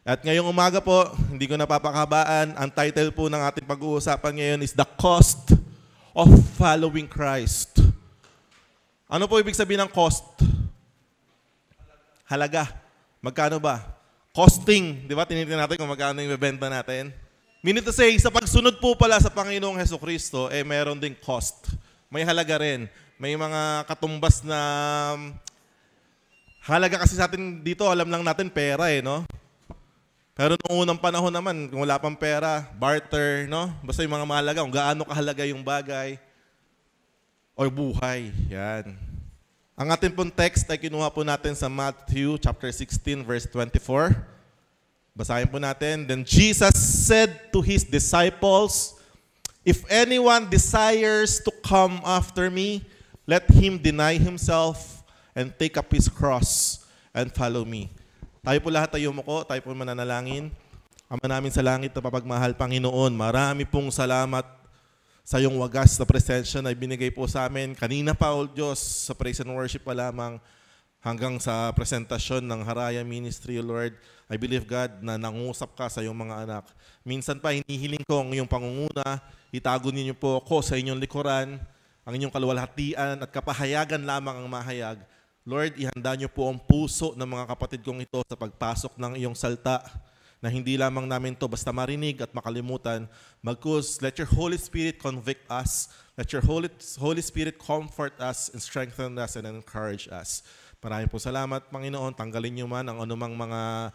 At ngayong umaga po, hindi ko napapakabaan, ang title po ng ating pag-uusapan ngayon is The Cost of Following Christ. Ano po ibig sabihin ng cost? Halaga. Magkano ba? Costing. Di ba? Tinitingnan natin kung magkano yung bebenta natin. Meaning to say, sa pagsunod po pala sa Panginoong Hesukristo, meron ding cost. May halaga rin. May mga katumbas na halaga kasi sa atin dito, alam lang natin pera no? Pero noong unang panahon naman, kung wala pang pera, barter, no? Basta yung mga mahalaga, kung gaano kahalaga yung bagay o buhay. Yan. Ang ating pong text ay kinuha po natin sa Matthew chapter 16 verse 24. Basahin po natin. Then Jesus said to His disciples, "If anyone desires to come after me, let him deny himself and take up his cross and follow me." Tayo po lahat ay yumuko, tayo po mananalangin. Ama namin sa langit na papagmahal, Panginoon, marami pong salamat sa iyong wagas na presensya na ibinigay po sa amin. Kanina pa, O Diyos, sa praise and worship pa lamang hanggang sa presentasyon ng Haraya Ministry, Lord. I believe, God, na nangusap ka sa iyong mga anak. Minsan pa, hinihiling ko ang iyong pangunguna. Itago ninyo po ako sa inyong likuran, ang inyong kaluwalhatian at kapahayagan lamang ang mahayag. Lord, ihanda niyo po ang puso ng mga kapatid kong ito sa pagpasok ng iyong salta na hindi lamang namin to basta marinig at makalimutan. Magkus, let your Holy Spirit convict us. Let your Holy Spirit comfort us and strengthen us and encourage us. Maraming po salamat, Panginoon. Tanggalin niyo man ang anumang mga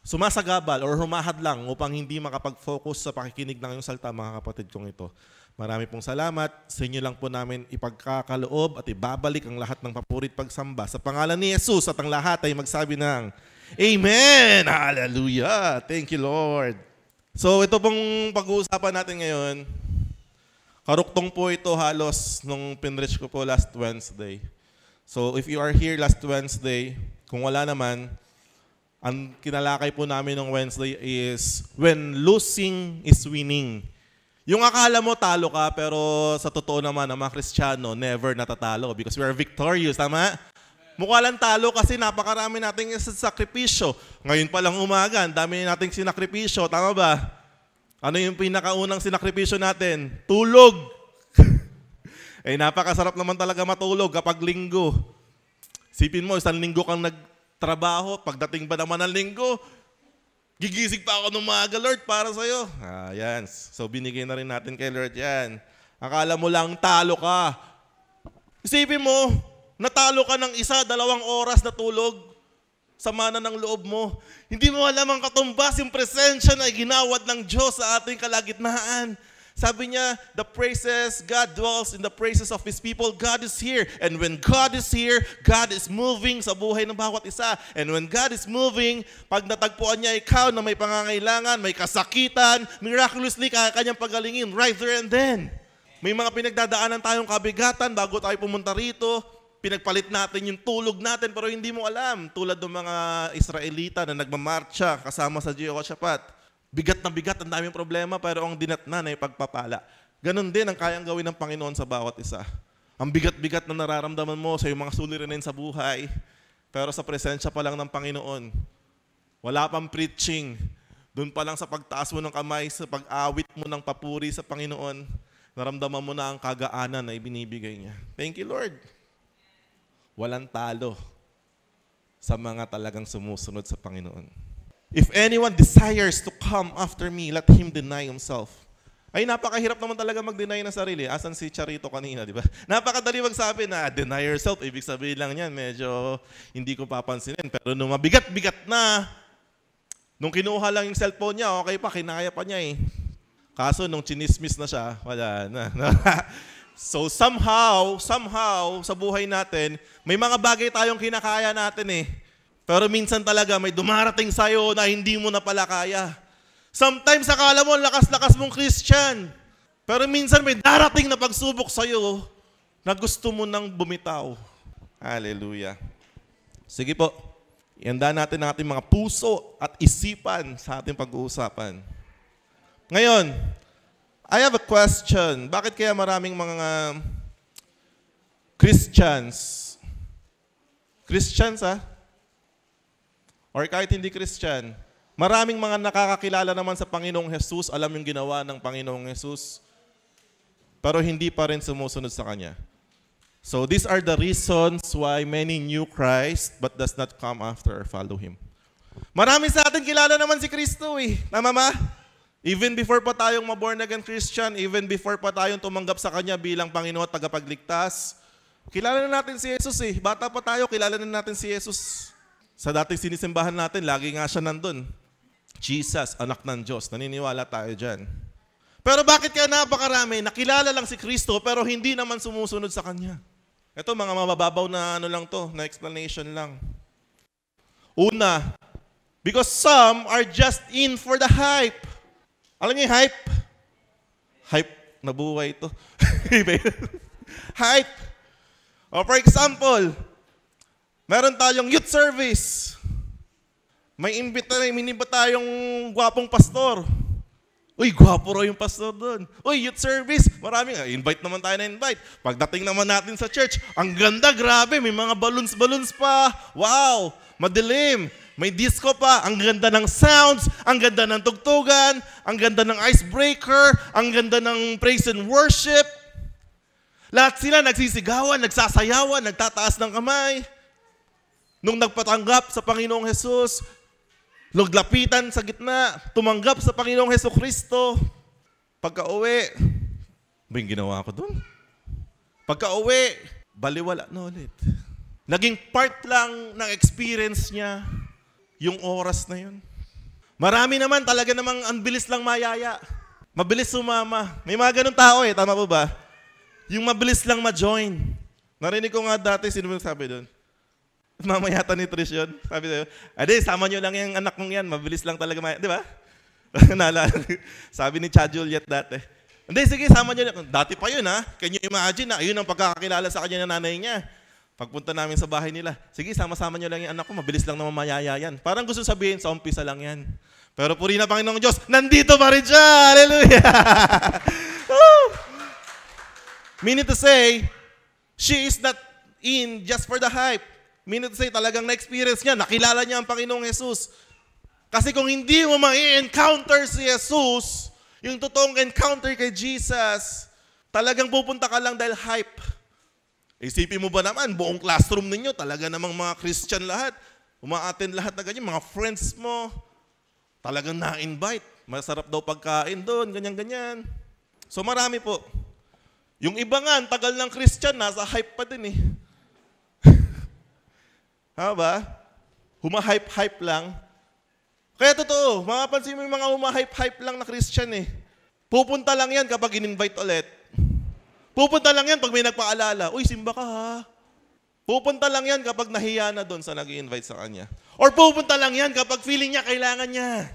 sumasagabal or humahad lang upang hindi makapag-focus sa pakikinig ng iyong salta, mga kapatid kong ito. Marami pong salamat. Sa inyo lang po namin ipagkakaloob at ibabalik ang lahat ng papurit pagsamba. Sa pangalan ni Jesus at ang lahat ay magsabi ng Amen! Hallelujah! Thank you, Lord. So ito pong pag-uusapan natin ngayon, karuktong po ito halos nung pinreach ko po last Wednesday. So if you are here last Wednesday, kung wala naman, ang kinalakay po namin ng Wednesday is when losing is winning. Yung akala mo talo ka, pero sa totoo naman, ang mga Kristiyano never natatalo because we are victorious, tama? Mukha lang talo kasi napakarami nating sakripisyo. Ngayon pa lang umaga, ang dami nating sinakripisyo, tama ba? Ano yung pinakaunang sinakripisyo natin? Tulog! Napakasarap naman talaga matulog kapag linggo. Sipin mo, isang linggo kang nagtrabaho, pagdating ba naman ng linggo, gigising pa ako ng maaga, Lord, para sa'yo. Yan. So, binigay na rin natin kay Lord yan. Akala mo lang talo ka. Isipin mo, natalo ka ng 1-2 oras na tulog sa mana ng loob mo. Hindi mo alam ang katumbas, yung presensya na ginawad ng Diyos sa ating kalagitnaan. Sabi niya, the praises, God dwells in the praises of His people. God is here. And when God is here, God is moving sa buhay ng bawat isa. And when God is moving, pag natagpuan niya ikaw na may pangangailangan, may kasakitan, miraculously kanyang pagalingin right there and then. May mga pinagdadaanan tayong kabigatan bago tayo pumunta rito. Pinagpalit natin yung tulog natin pero hindi mo alam. Tulad ng mga Israelita na nagmamarcha kasama sa Jehoshaphat. Bigat na bigat, ang daming problema, pero ang dinatnan ay pagpapala. Ganon din ang kayang gawin ng Panginoon sa bawat isa. Ang bigat-bigat na nararamdaman mo sa iyong mga suliranin sa buhay, pero sa presensya pa lang ng Panginoon, wala pang preaching, doon pa lang sa pagtaas mo ng kamay, sa pag-awit mo ng papuri sa Panginoon, naramdaman mo na ang kagaanan na ibinibigay niya. Thank you, Lord. Walang talo sa mga talagang sumusunod sa Panginoon. If anyone desires to come after me, let him deny himself. Ay, napakahirap naman talaga mag-deny ng sarili. Asan si Charito kanina, di ba? Napakadali magsabi na deny yourself. Ibig sabihin lang yan, medyo hindi ko papansinin. Pero nung mabigat-bigat na, nung kinuha lang yung cellphone niya, okay pa, kinaya pa niya eh. Kaso nung chinismis na siya, wala na. So somehow, sa buhay natin, may mga bagay tayong kinakaya natin eh. Pero minsan talaga may dumarating sa'yo na hindi mo na pala kaya. Sometimes akala mo lakas-lakas mong Christian. Pero minsan may darating na pagsubok sa'yo na gusto mo nang bumitaw. Hallelujah. Sige po, ihanda natin ang ating mga puso at isipan sa ating pag-uusapan. Ngayon, I have a question. Bakit kaya maraming mga Christians or kahit hindi Christian, Maraming mga nakakakilala naman sa Panginoong Jesus, alam yung ginawa ng Panginoong Jesus, pero hindi pa rin sumusunod sa Kanya. So these are the reasons why many knew Christ but does not come after or follow Him. Marami sa atin kilala naman si Kristo eh. Tama ba? Even before pa tayong ma-born again Christian, even before pa tayong tumanggap sa Kanya bilang Panginoon at tagapagligtas, kilala na natin si Jesus eh. Bata pa tayo, kilala na natin si Jesus. Sa dating sinisimbahan natin, lagi nga siya nandun. Jesus, anak ng Diyos. Naniniwala tayo dyan. Pero bakit kaya napakarami? Nakilala lang si Kristo pero hindi naman sumusunod sa Kanya. Ito, mga mabababaw na ano lang to, na explanation lang. Una, because some are just in for the hype. Alam niyo yung hype? Hype na buhay ito. Hype. O for example, meron tayong youth service. May miniba tayong gwapong pastor. Uy, gwapo raw yung pastor doon. Uy, youth service. Maraming, invite naman tayo na invite. Pagdating naman natin sa church, ang ganda, grabe. May mga balloons pa. Wow, madilim. May disco pa. Ang ganda ng sounds. Ang ganda ng tugtugan. Ang ganda ng icebreaker. Ang ganda ng praise and worship. Lahat sila nagsisigawan, nagsasayawan, nagtataas ng kamay. Nung nagpatanggap sa Panginoong Jesus, luglapitan sa gitna, tumanggap sa Panginoong Hesukristo. Pagka-uwi, may ginawa ko dun. Pagka-uwi, baliwala na ulit. Naging part lang ng experience niya yung oras na yun. Marami naman talaga namang ang bilis lang mayaya. Mabilis sumama. May mga ganun tao eh, tama po ba? Yung mabilis lang ma-join. Narinig ko nga dati, sino yung sabi doon? Mamayata ni Trish yun. Sabi sa'yo, ade, sama nyo lang yung anak mong yan. Mabilis lang talaga di ba? Sabi ni Chad Juliet dati. Hindi, sige, sama nyo lang. Dati pa yun ha. Can you imagine na ayun ang pagkakakilala sa kanya ng nanay niya. Pagpunta namin sa bahay nila, sige, sama-sama nyo lang yung anak ko. Mabilis lang naman mayaya yan. Parang gusto sabihin, sa umpisa lang yan. Pero puri na Panginoong Diyos, nandito pa rin siya. Hallelujah! Meaning to say, she is not in just for the hype. Meaning to say, talagang na-experience niya, nakilala niya ang Panginoong Jesus. Kasi kung hindi mo ma-encounter si Jesus, yung totoong encounter kay Jesus, talagang pupunta ka lang dahil hype. Isipin mo ba naman, buong classroom ninyo, talaga namang mga Christian lahat, uma-attend lahat na ganyan, mga friends mo, talagang na-invite. Masarap daw pagkain doon, ganyan-ganyan. So marami po. Yung iba nga, ang tagal ng Christian, nasa hype pa din eh. Ha ba? Huma-hype-hype lang. Kaya totoo, mapapansin mo yung mga huma-hype-hype lang na Christian eh. Pupunta lang yan kapag in-invite ulit. Pupunta lang yan pag may nagpaalala. Uy, simba ka ha. Pupunta lang yan kapag nahiya na doon sa nag-i-invite sa kanya. Or pupunta lang yan kapag feeling niya kailangan niya.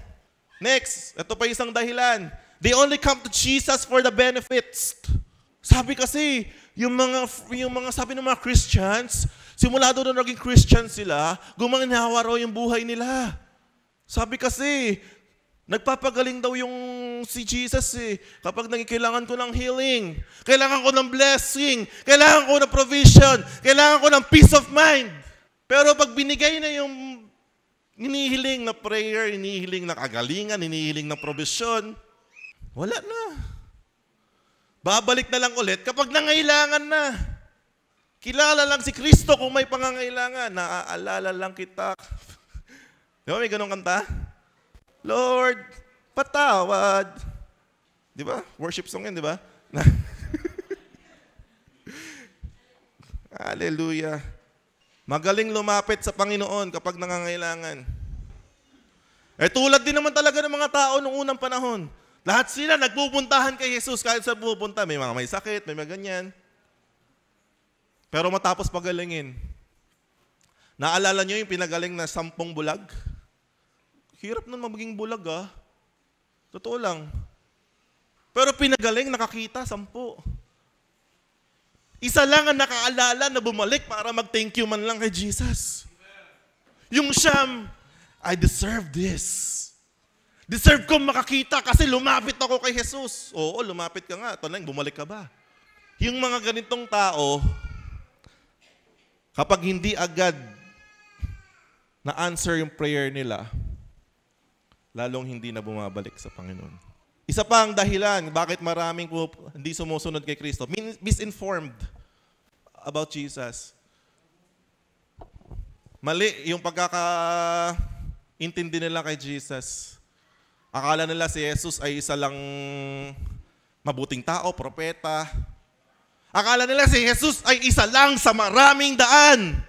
Next, ito pa isang dahilan. They only come to Jesus for the benefits. Sabi kasi, yung mga sabi ng mga Christians, simula doon na naging Christian sila, gumangawa raw yung buhay nila. Sabi kasi, nagpapagaling daw yung si Jesus eh. Kapag kailangan ko ng healing, kailangan ko ng blessing, kailangan ko ng provision, kailangan ko ng peace of mind. Pero pag binigay na yung hinihiling na prayer, hinihiling na kagalingan, hinihiling na provision, wala na. Babalik na lang ulit kapag nangailangan na. Kilala lang si Kristo kung may pangangailangan. Naaalala lang kita. Di ba may ganong kanta? Lord, patawad. Di ba? Worship song yan, di ba? Hallelujah. Magaling lumapit sa Panginoon kapag nangangailangan. Tulad din naman talaga ng mga tao noong unang panahon. Lahat sila nagpupuntahan kay Jesus kahit saan pupunta. May mga may sakit, may mga ganyan. Pero matapos pagalingin, naalala nyo yung pinagaling na 10 bulag? Hirap nun maging bulag ah. Totoo lang. Pero pinagaling, nakakita, 10. Isa lang ang nakaalala na bumalik para mag-thank you man lang kay Jesus. Yung siyam, I deserve this. Deserve kong makakita kasi lumapit ako kay Jesus. Oo, lumapit ka nga. Ito lang, bumalik ka ba? Yung mga ganitong tao, kapag hindi agad na-answer yung prayer nila, lalong hindi na bumabalik sa Panginoon. Isa pa ang dahilan bakit maraming hindi sumusunod kay Kristo. Misinformed about Jesus. Mali yung pagkakaintindi nila kay Jesus. Akala nila si Jesus ay isa lang mabuting tao, propeta. Akala nila si Jesus ay isa lang sa maraming daan.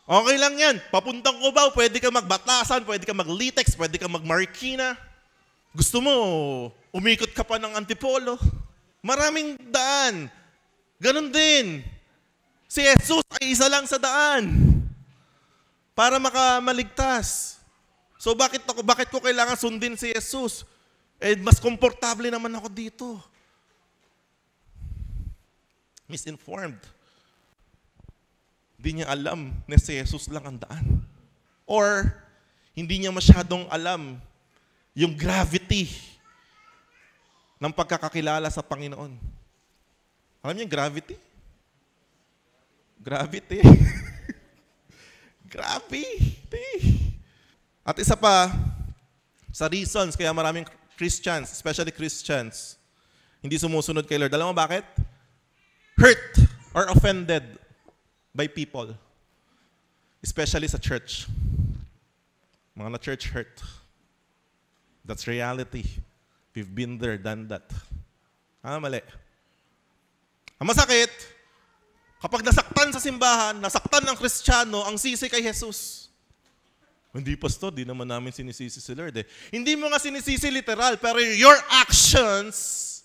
Okay lang yan. Papuntang Cubao, pwede ka magbatasan, pwede ka maglitex, pwede ka magmarikina. Gusto mo, umikot ka pa ng Antipolo. Maraming daan. Ganon din. Si Jesus ay isa lang sa daan para makamaligtas. So bakit ko kailangan sundin si Jesus? Eh, mas komportable naman ako dito. Misinformed. Hindi niya alam na si Jesus lang ang daan. Or, hindi niya masyadong alam yung gravity ng pagkakakilala sa Panginoon. Alam niyo yung gravity? Gravity. Gravity. At isa pa, sa reasons kaya maraming Christians, especially Christians, hindi sumusunod kay Lord. Alam mo bakit? Hurt or offended by people. Especially sa church. Mga na-church hurt. That's reality. We've been there, done that. Mali. Ang masakit, kapag nasaktan sa simbahan, nasaktan ng Kristiyano, ang sisi kay Jesus. Hindi, pastor, di naman namin sinisisi si Lord eh. Hindi mo nga sinisisi literal, pero your actions,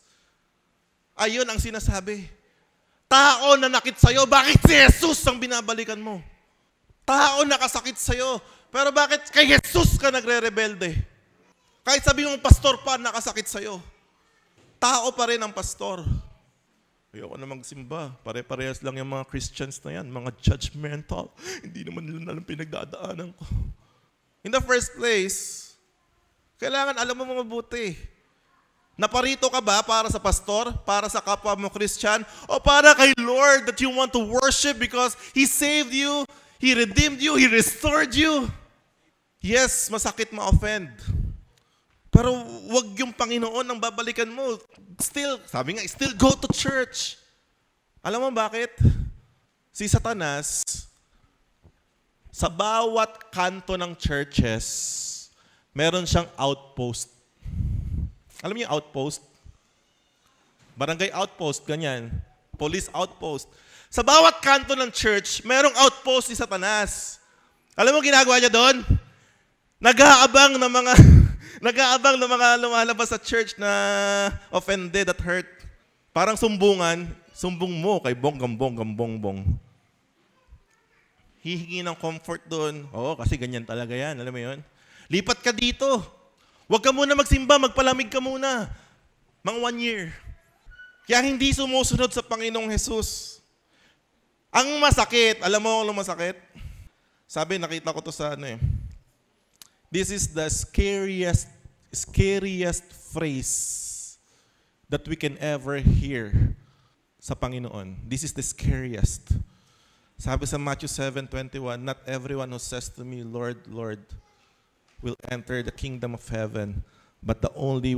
ayun ang sinasabi. Tao na nakit sa'yo, bakit si Jesus ang binabalikan mo? Tao nakasakit sa'yo, pero bakit kay Jesus ka nagre-rebelde? Kahit sabi mong pastor pa nakasakit sa'yo, tao pa rin ang pastor. Ayoko na magsimba. Pare-parehas lang yung mga Christians na yan, mga judgmental. Hindi naman nila alam pinagdadaanan ko. In the first place, kailangan alam mo mabuti. Naparito ka ba para sa pastor, para sa kapwa mo Christian, o para kay Lord that you want to worship because He saved you, He redeemed you, He restored you? Yes, masakit ma-offend. Pero wag yung Panginoon ang babalikan mo. Still, sabi nga, still go to church. Alam mo bakit? Si Satanas, sa bawat kanto ng churches, meron siyang outpost. Alam niyo yung outpost? Barangay outpost, ganyan. Police outpost. Sa bawat kanto ng church, merong outpost si Satanas. Alam mo ginagawa niya doon? Nag-aabang ng mga lumalabas sa church na offended at hurt. Parang sumbong mo kay bongbong. Hihingi ng comfort doon. Oo, kasi ganyan talaga yan. Alam mo yun? Lipat ka dito. Huwag ka muna magsimba, magpalamig ka muna. Mga 1 year. Kaya hindi sumusunod sa Panginoong Jesus. Ang masakit, alam mo kung masakit? Sabi, nakita ko to sa This is the scariest phrase that we can ever hear sa Panginoon. This is the scariest. Sabi sa Matthew 7:21, not everyone who says to me, Lord, Lord, will enter the kingdom of heaven, but only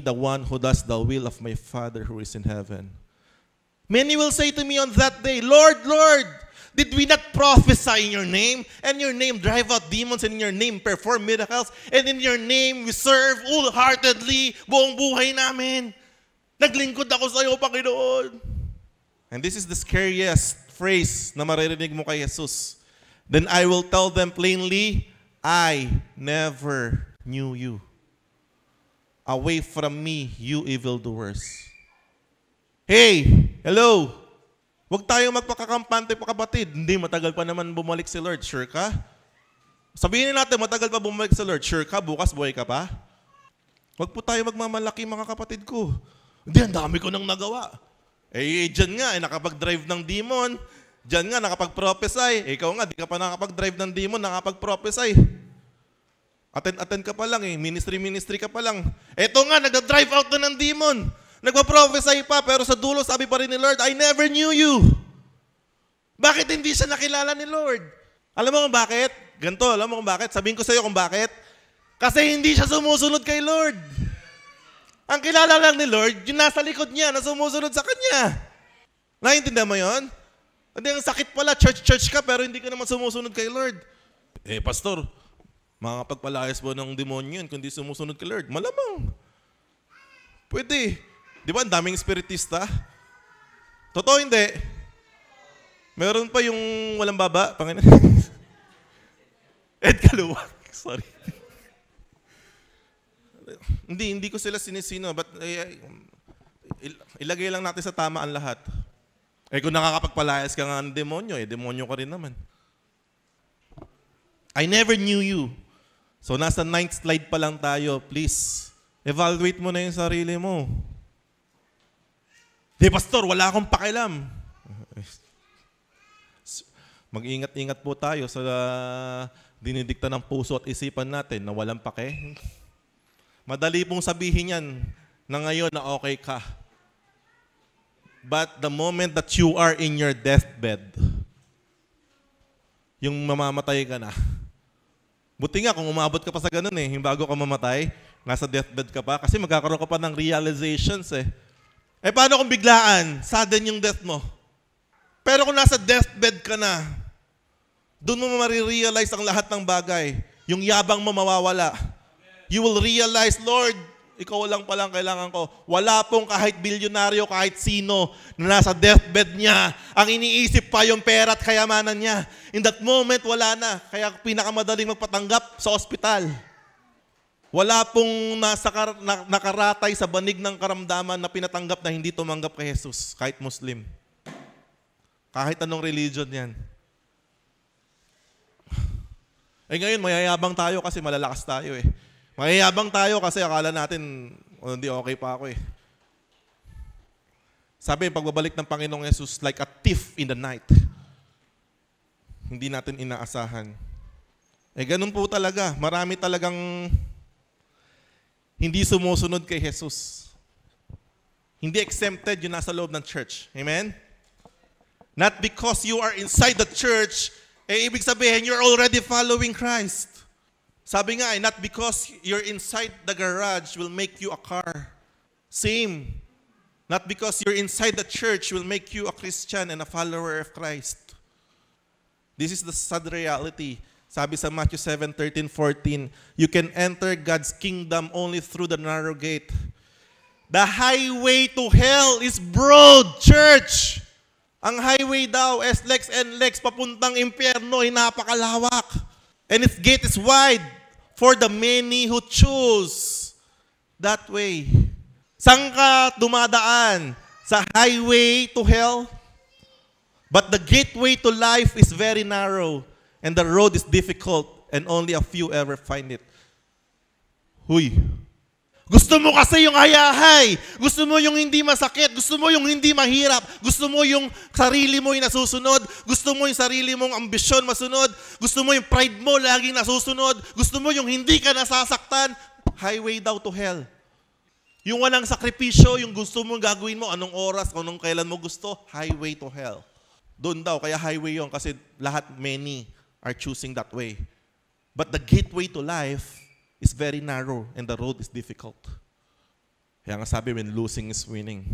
the one who does the will of my Father who is in heaven. Many will say to me on that day, Lord, Lord, did we not prophesy in your name? And your name drive out demons, and in your name perform miracles, and in your name we serve wholeheartedly buong buhay namin. Naglingkod ako sa iyo, Panginoon. And this is the scariest phrase na maririnig mo kay Jesus. Then I will tell them plainly, I never knew you. Away from me, you evildoers. Hey, hello. Huwag tayo magpakakampante pa kapatid. Hindi, matagal pa naman bumalik si Lord. Sure ka? Sabihin natin, matagal pa bumalik si Lord. Sure ka? Bukas buhay ka pa? Huwag po tayo magmamalaki mga kapatid ko. Hindi, ang dami ko nang nagawa. Dyan nga, nakapag-drive ng demon. Dyan nga, nakapag-prophesy. Ikaw nga, di ka pa nakapag-drive ng demon, nakapag-prophesy. Attend ka pa lang Ministry ka pa lang. Eto nga, nag-drive out na ng demon. Nagpa-prophesy pa, pero sa dulo sabi pa rin ni Lord, I never knew you. Bakit hindi siya nakilala ni Lord? Alam mo kung bakit? Ganito, alam mo kung bakit? Sabihin ko sa iyo kung bakit. Kasi hindi siya sumusunod kay Lord. Ang kilala lang ni Lord, yung nasa likod niya na sumusunod sa Kanya. Naiintindihan mo yun? Hindi, ang sakit pala, church ka, pero hindi ka naman sumusunod kay Lord. Pastor, makakapagpalayas mo ng demonyo yun kung hindi sumusunod kay Lord. Malamang. Pwede. Di ba, ang daming spiritista? Totoo, hindi. Meron pa yung walang baba, Panginoon. Ed Kaluwag. Sorry. Hindi ko sila sinisino, but ilagay lang natin sa tama ang lahat. Kung nakakapagpalayas ka nga ng demonyo, demonyo ka rin naman. I never knew you. So nasa 9th slide pa lang tayo. Please, evaluate mo na yung sarili mo. Pastor, wala akong pakialam. Mag-ingat-ingat po tayo sa dinidikta ng puso at isipan natin na walang pake. Madali pong sabihin yan na ngayon na okay ka. But the moment that you are in your deathbed, yung mamamatay ka na. Buti nga kung umabot ka pa sa ganun yung bago ka mamatay, nasa deathbed ka pa, kasi magkakaroon ka pa ng realizations paano kung biglaan, sudden yung death mo? Pero kung nasa deathbed ka na, doon mo marirealize ang lahat ng bagay. Yung yabang mo mawawala. You will realize, Lord, ikaw lang palang kailangan ko. Wala pong kahit bilyonaryo, kahit sino na nasa deathbed niya. Ang iniisip pa yung pera at kayamanan niya. In that moment, wala na. Kaya pinakamadaling magpatanggap sa ospital. Wala pong nakaratay sa banig ng karamdaman na pinatanggap na hindi tumanggap kay Jesus, kahit Muslim. Kahit anong religion yan. Ngayon, mayayabang tayo kasi malalakas tayo Mayayabang tayo kasi akala natin, hindi okay pa ako Sabi, pagbabalik ng Panginoong Jesus, like a thief in the night. Hindi natin inaasahan. Ganun po talaga. Marami talagang hindi sumusunod kay Jesus. Hindi exempted yung nasa loob ng church. Amen? Not because you are inside the church, ibig sabihin, you're already following Christ. Sabi nga not because you're inside the garage will make you a car. Same. Not because you're inside the church will make you a Christian and a follower of Christ. This is the sad reality. Sabi sa Matthew 7:13-14, you can enter God's kingdom only through the narrow gate. The highway to hell is broad, church. Ang highway daw, SLEX, NLEX, papuntang impyerno, napakalawak. And its gate is wide for the many who choose that way. Saan ka dumadaan? Sa highway to hell? But the gateway to life is very narrow, and the road is difficult, and only a few ever find it. Huy! Gusto mo kasi yung hayahay. Gusto mo yung hindi masakit. Gusto mo yung hindi mahirap. Gusto mo yung sarili mo yung nasusunod. Gusto mo yung sarili mong ambisyon masunod. Gusto mo yung pride mo laging nasusunod. Gusto mo yung hindi ka nasasaktan. Highway daw to hell. Yung walang sakripisyo, yung gusto mong gagawin mo, anong oras, anong kailan mo gusto, highway to hell. Doon daw, kaya highway yon kasi many are choosing that way. But the gateway to life is very narrow and the road is difficult. Kaya nga sabi, when losing is winning.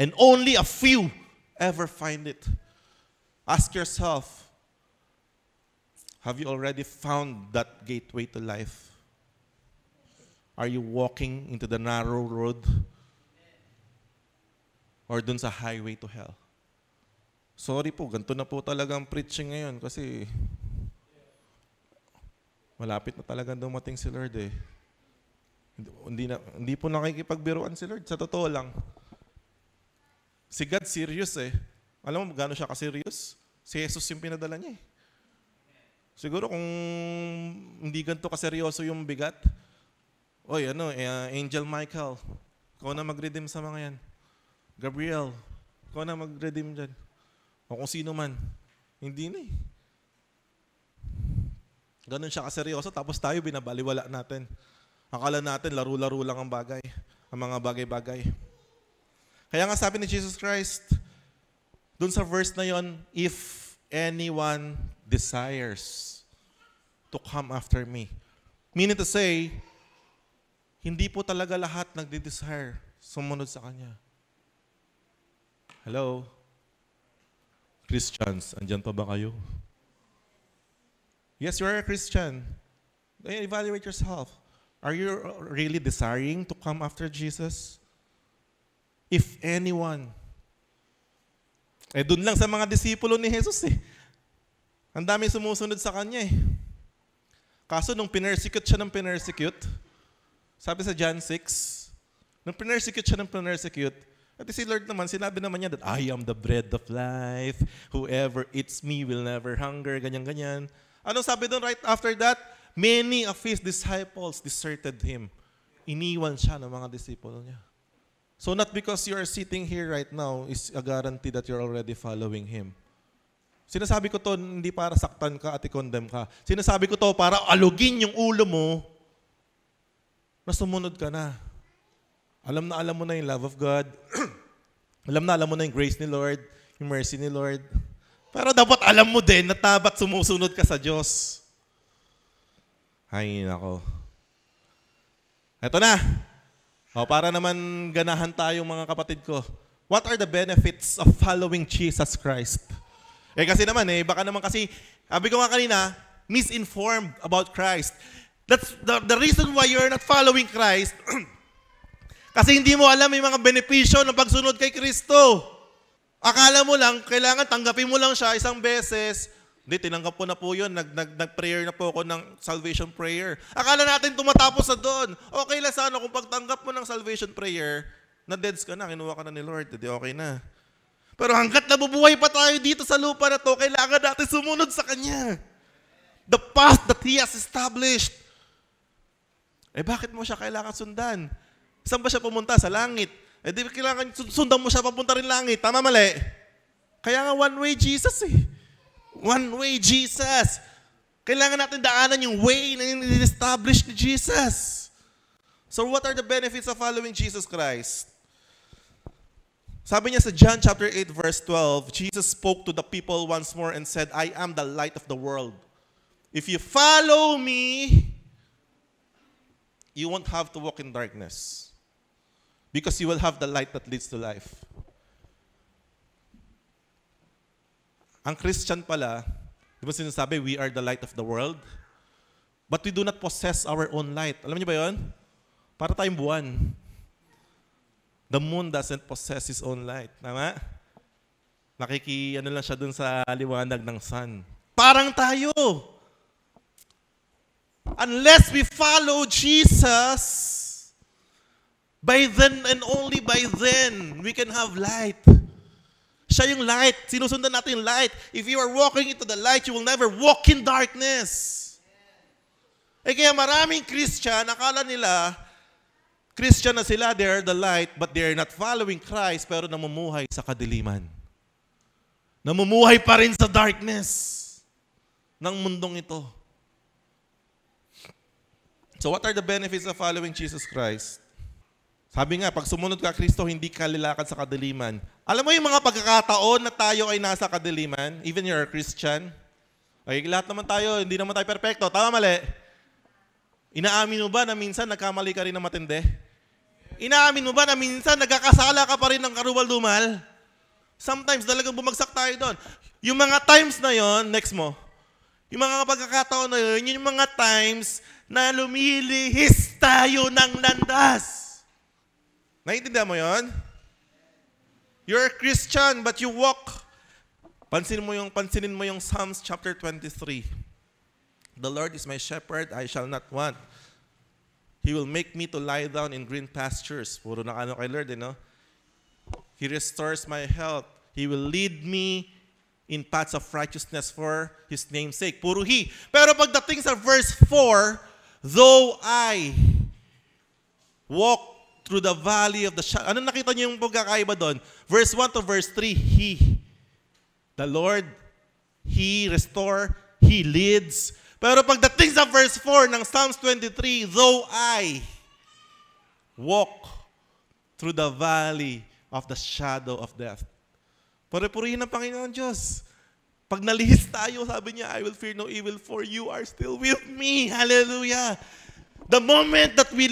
And only a few ever find it. Ask yourself, have you already found that gateway to life? Are you walking into the narrow road? Or dun sa highway to hell? Sorry po, ganito na po talagang preaching ngayon kasi malapit na talagang dumating si Lord Hindi po nakikipagbiruan si Lord. Sa totoo lang. Si God serious Alam mo gaano siya ka-serious? Si Jesus yung pinadala niya Siguro kung hindi ganito kaseryoso yung bigat, Angel Michael, ikaw na mag-redeem sa mga yan. Gabriel, ikaw na mag-redeem dyan. O kung sino man. Hindi na Ganun siya kaseryoso, tapos tayo binabaliwala natin. Akala natin, laro-laro lang ang bagay, ang mga bagay-bagay. Kaya nga sabi ni Jesus Christ, dun sa verse na yon, if anyone desires to come after me. Meaning to say, hindi po talaga lahat nagde-desire sumunod sa Kanya. Hello? Christians, andyan pa ba kayo? Yes, you are a Christian. Evaluate yourself. Are you really desiring to come after Jesus? If anyone. Dun lang sa mga disipulo ni Jesus Ang dami sumusunod sa Kanya Kaso nung pinersecute siya ng pinersecute, sabi sa John 6, nung pinersecute siya ng pinersecute, at si Lord naman, sinabi naman niya that I am the bread of life. Whoever eats me will never hunger. Ganyan-ganyan. Anong sabi doon right after that? Many of His disciples deserted Him. Iniwan siya ng mga disipulo niya. So not because you are sitting here right now is a guarantee that you're already following Him. Sinasabi ko to hindi para saktan ka at i-condemn ka. Sinasabi ko to para alugin yung ulo mo na sumunod ka na. Alam mo na yung love of God. alam mo na yung grace ni Lord, yung mercy ni Lord. Pero dapat alam mo din na dapat sumusunod ka sa Diyos. Ay, nako. Eto na. Para naman ganahan tayong mga kapatid ko. What are the benefits of following Jesus Christ? Kasi naman baka naman kasi, sabi ko nga kanina, misinformed about Christ. That's the reason why you're not following Christ. Kasi hindi mo alam yung mga benepisyo ng pagsunod kay Kristo. Akala mo lang, kailangan tanggapin mo lang siya isang beses. Hindi, tinanggap ko na po yun. Nag-prayer na po ako ng salvation prayer. Akala natin tumatapos na doon. Okay lang sana kung pagtanggap mo ng salvation prayer, na-deads ka na, kinuha ka na ni Lord, hindi okay na. Pero hanggat nabubuhay pa tayo dito sa lupa na to, kailangan natin sumunod sa Kanya. The path that He has established. Bakit mo siya kailangan sundan? Saan ba siya pumunta? Sa langit. Di kailangan sundan mo siya papunta rin langit. Tama, mali? Kaya nga one-way Jesus One-way Jesus. Kailangan natin daanan yung way na in-establish ni Jesus. So what are the benefits of following Jesus Christ? Sabi niya sa John chapter 8 verse 12, Jesus spoke to the people once more and said, I am the light of the world. If you follow me, you won't have to walk in darkness. Because you will have the light that leads to life. Ang Christian pala, di ba sinasabi, we are the light of the world? But we do not possess our own light. Alam niyo ba yun? Para tayong buwan. The moon doesn't possess his own light. Tama? Ano lang siya dun sa liwanag ng sun. Parang tayo. Unless we follow Jesus, by then and only by then, we can have light. Siya yung light. Sinusundan natin yung light. If you are walking into the light, you will never walk in darkness. Kaya maraming Christian, akala nila, Christian na sila, they are the light, but they are not following Christ, pero namumuhay sa kadiliman. Namumuhay pa rin sa darkness ng mundong ito. So what are the benefits of following Jesus Christ? Sabi nga, pag sumunod ka Kristo, hindi ka lilakad sa kadiliman. Alam mo yung mga pagkakataon na tayo ay nasa kadiliman, even you're a Christian, lahat naman tayo, hindi naman tayo perfecto. Tama, mali? Inaamin mo ba na minsan nagkamali ka rin ng matindi? Inaamin mo ba na minsan nagkakasala ka pa rin ng karumal-dumal? Sometimes talagang bumagsak tayo doon. Yung mga times na yon, next mo, yung mga pagkakataon na yun, yung mga times na lumilihis tayo ng landas. Naiintindihan mo yon? You're a Christian but you walk. Pansinin mo yung Psalms chapter 23. The Lord is my shepherd, I shall not want. He will make me to lie down in green pastures. Puro na kay Lord, no? He restores my health. He will lead me in paths of righteousness for His name's sake. Puro He. Pero pagdating sa verse 4, though I walk through the valley of the shadow. Ano nakita niyo yung pagkakaiba doon? Verse 1 to verse 3, He, the Lord, He restore, He leads. Pero pagdating sa verse 4 ng Psalms 23, though I walk through the valley of the shadow of death. Puri-purihin ng Panginoon Diyos. Pag nalihis tayo, sabi niya, I will fear no evil for you are still with me. Hallelujah. The moment that we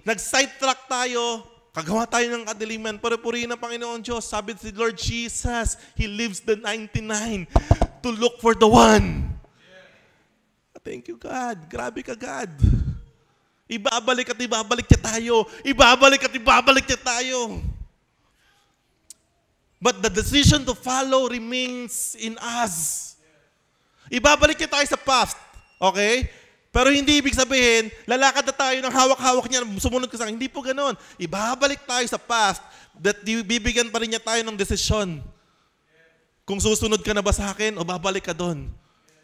nag-sidetrack tayo, kagawa tayo ng kadiliman, purihin ng Panginoon Diyos. Sabi si Lord Jesus, He leaves the 99 to look for the one. Thank you, God. Grabe ka, God. Ibabalik at ibabalik niya tayo. Ibabalik at ibabalik niya tayo. But the decision to follow remains in us. Ibabalik niya tayo sa past. Okay? Pero hindi ibig sabihin, lalakad na tayo ng hawak-hawak niya, sumunod ka sa akin. Hindi po ganon. Ibabalik tayo sa past that bibigyan pa rin niya tayo ng desisyon. Kung susunod ka na ba sa akin o babalik ka doon.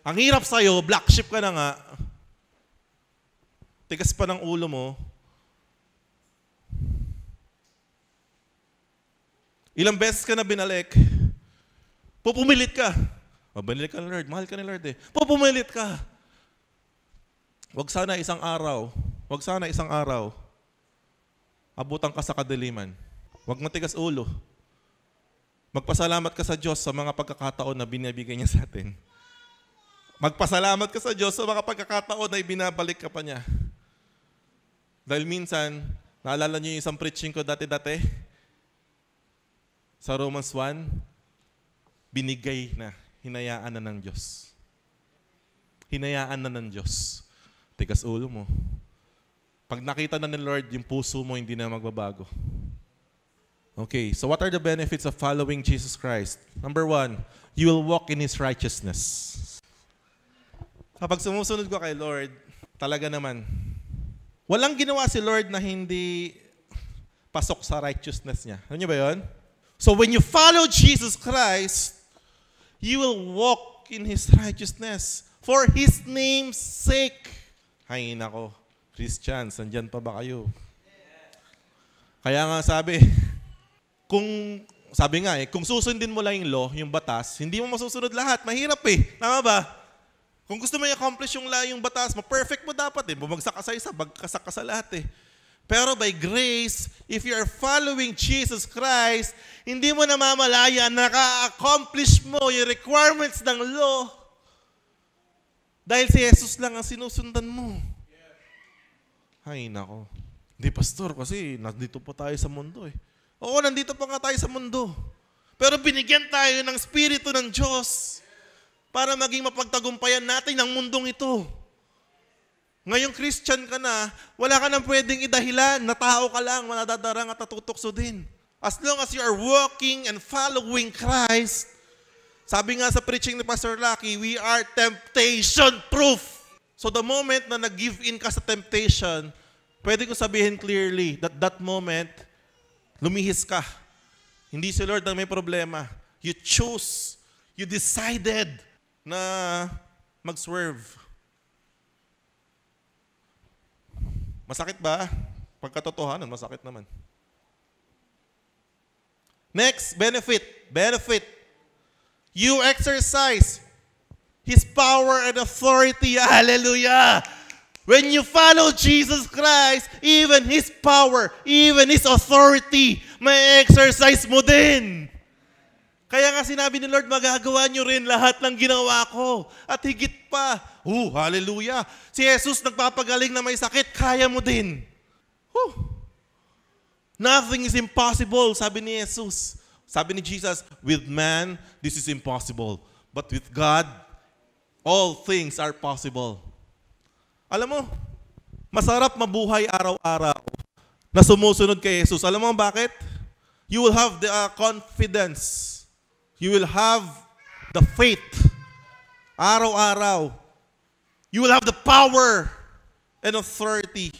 Ang hirap sa'yo, black sheep ka na nga. Tigas pa ng ulo mo. Ilang beses ka na binalik, pupumilit ka. Mabalik ka na Lord, mahal ka ni Lord eh. Pupumilit ka. Wag sana isang araw, abutan ka sa kadiliman. Wag matigas ulo. Magpasalamat ka sa Diyos sa mga pagkakataon na binibigay niya sa atin. Magpasalamat ka sa Diyos sa mga pagkakataon na ibinabalik ka pa niya. Dahil minsan, naalala niyo yung isang preaching ko dati-dati? Sa Romans 1, binigay na, hinayaan na ng Diyos. Hinayaan na ng Diyos. Tigas ulo mo. Pag nakita na ng Lord, yung puso mo hindi na magbabago. Okay, so what are the benefits of following Jesus Christ? Number 1, you will walk in His righteousness. Kapag sumusunod ko kay Lord, talaga naman, walang ginawa si Lord na hindi pasok sa righteousness niya. Ano niyo ba yun? So when you follow Jesus Christ, you will walk in His righteousness for His name's sake. Hay nako, Christians, andyan pa ba kayo? Kaya nga sabi nga kung susundin mo lang yung law, yung batas, hindi mo masusunod lahat. Mahirap eh. Tama ba? Kung gusto mo i-accomplish yung batas mo, perfect mo dapat eh. Bumagsak ka sa isa, bagkasak ka sa lahat eh. Pero by grace, if you are following Jesus Christ, hindi mo namamalaya, naka-accomplish mo yung requirements ng law. Dahil si Jesus lang ang sinusundan mo. Ay, nako. Hindi, pastor, kasi nandito po tayo sa mundo eh. Oo, nandito pa nga tayo sa mundo. Pero binigyan tayo ng Espiritu ng Diyos para maging mapagtagumpayan natin ang mundong ito. Ngayong Christian ka na, wala ka nang pwedeng idahilan, na tao ka lang, manadadarang at natutukso din. As long as you are walking and following Christ, sabi nga sa preaching ni Pastor Lucky, we are temptation-proof. So the moment na nag-give in ka sa temptation, pwede ko sabihin clearly that moment, lumihis ka. Hindi si Lord ang may problema. You chose, you decided na mag-swerve. Masakit ba? Pagkatotohanan, masakit naman. Next, benefit. Benefit. You exercise His power and authority. Hallelujah! When you follow Jesus Christ, even His power, even His authority, may exercise mo din. Kaya nga sinabi ni Lord, magagawa nyo rin lahat ng ginawa ko. At higit pa. Hallelujah. Si Jesus nagpapagaling na may sakit, kaya mo din. Nothing is impossible, sabi ni Jesus. Sabi ni Jesus, with man, this is impossible. But with God, all things are possible. Alam mo, masarap mabuhay araw-araw na sumusunod kay Jesus. Alam mo bakit? You will have the confidence. You will have the faith. Araw-araw. You will have the power and authority.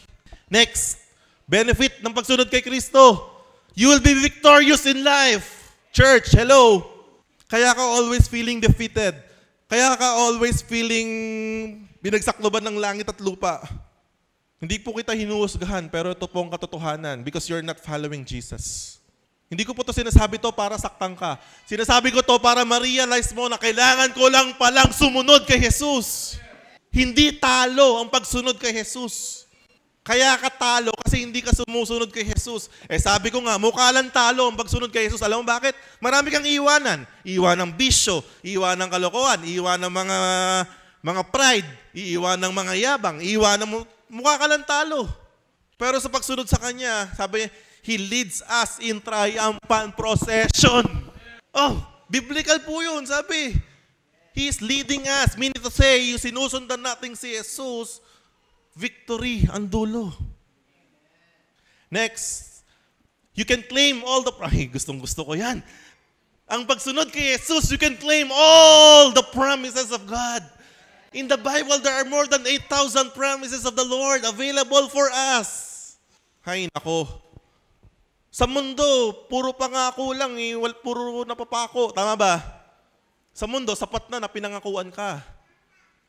Next, benefit ng pagsunod kay Kristo. You will be victorious in life. Church, hello. Kaya ka always feeling defeated. Kaya ka always feeling binagsakloban ng langit at lupa. Hindi po kita hinuhusgahan, pero ito po ang katotohanan because you're not following Jesus. Hindi ko po ito sinasabi to para saktan ka. Sinasabi ko to para ma-realize mo na kailangan ko lang palang sumunod kay Jesus. Hindi talo ang pagsunod kay Jesus. Kaya ka talo kasi hindi ka sumusunod kay Jesus. Sabi ko nga, mukha lang talo ang pagsunod kay Jesus. Alam mo bakit? Marami kang iwanan. Iwan ng bisyo, iwan ng kalokohan, iwan ng mga pride, iwan ng mga yabang, iwan ng mukha ka lang talo. Pero sa pagsunod sa Kanya, sabi niya, He leads us in triumphant procession. Oh, biblical po yun, sabi. He is leading us. Meaning to say, yung sinusundan natin si Jesus, victory ang dulo. Next, you can claim all the... Ay, gustong-gusto ko yan. Ang pagsunod kay Jesus, you can claim all the promises of God. In the Bible, there are more than 8,000 promises of the Lord available for us. Hay nako. Sa mundo, puro pangako lang, puro napapako. Tama ba? Sa mundo, sapat na pinangakuan ka.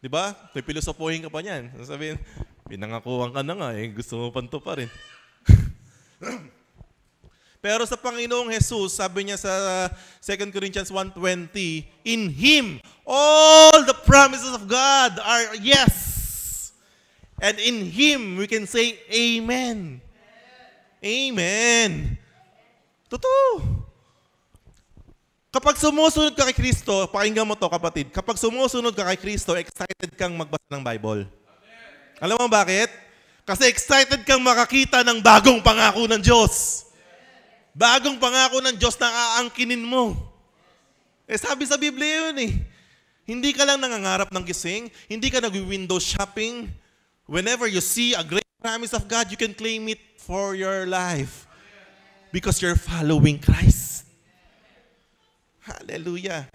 Di ba? May pilosopohin ka pa niyan. Sabihin, pinangakuan ka na nga, gusto mo panto pa rin. Pero sa Panginoong Jesus, sabi niya sa 2 Corinthians 1:20, in Him, all the promises of God are yes. And in Him, we can say Amen. Amen. Totoo. Kapag sumusunod ka kay Kristo, pakinggan mo to kapatid, kapag sumusunod ka kay Kristo, excited kang magbasa ng Bible. Alam mo bakit? Kasi excited kang makakita ng bagong pangako ng Diyos. Bagong pangako ng Diyos na aangkinin mo. Sabi sa Biblia yun eh. Hindi ka lang nangangarap ng gising, hindi ka nag-window shopping. Whenever you see a great promise of God, you can claim it for your life. Because you're following Christ. Hallelujah.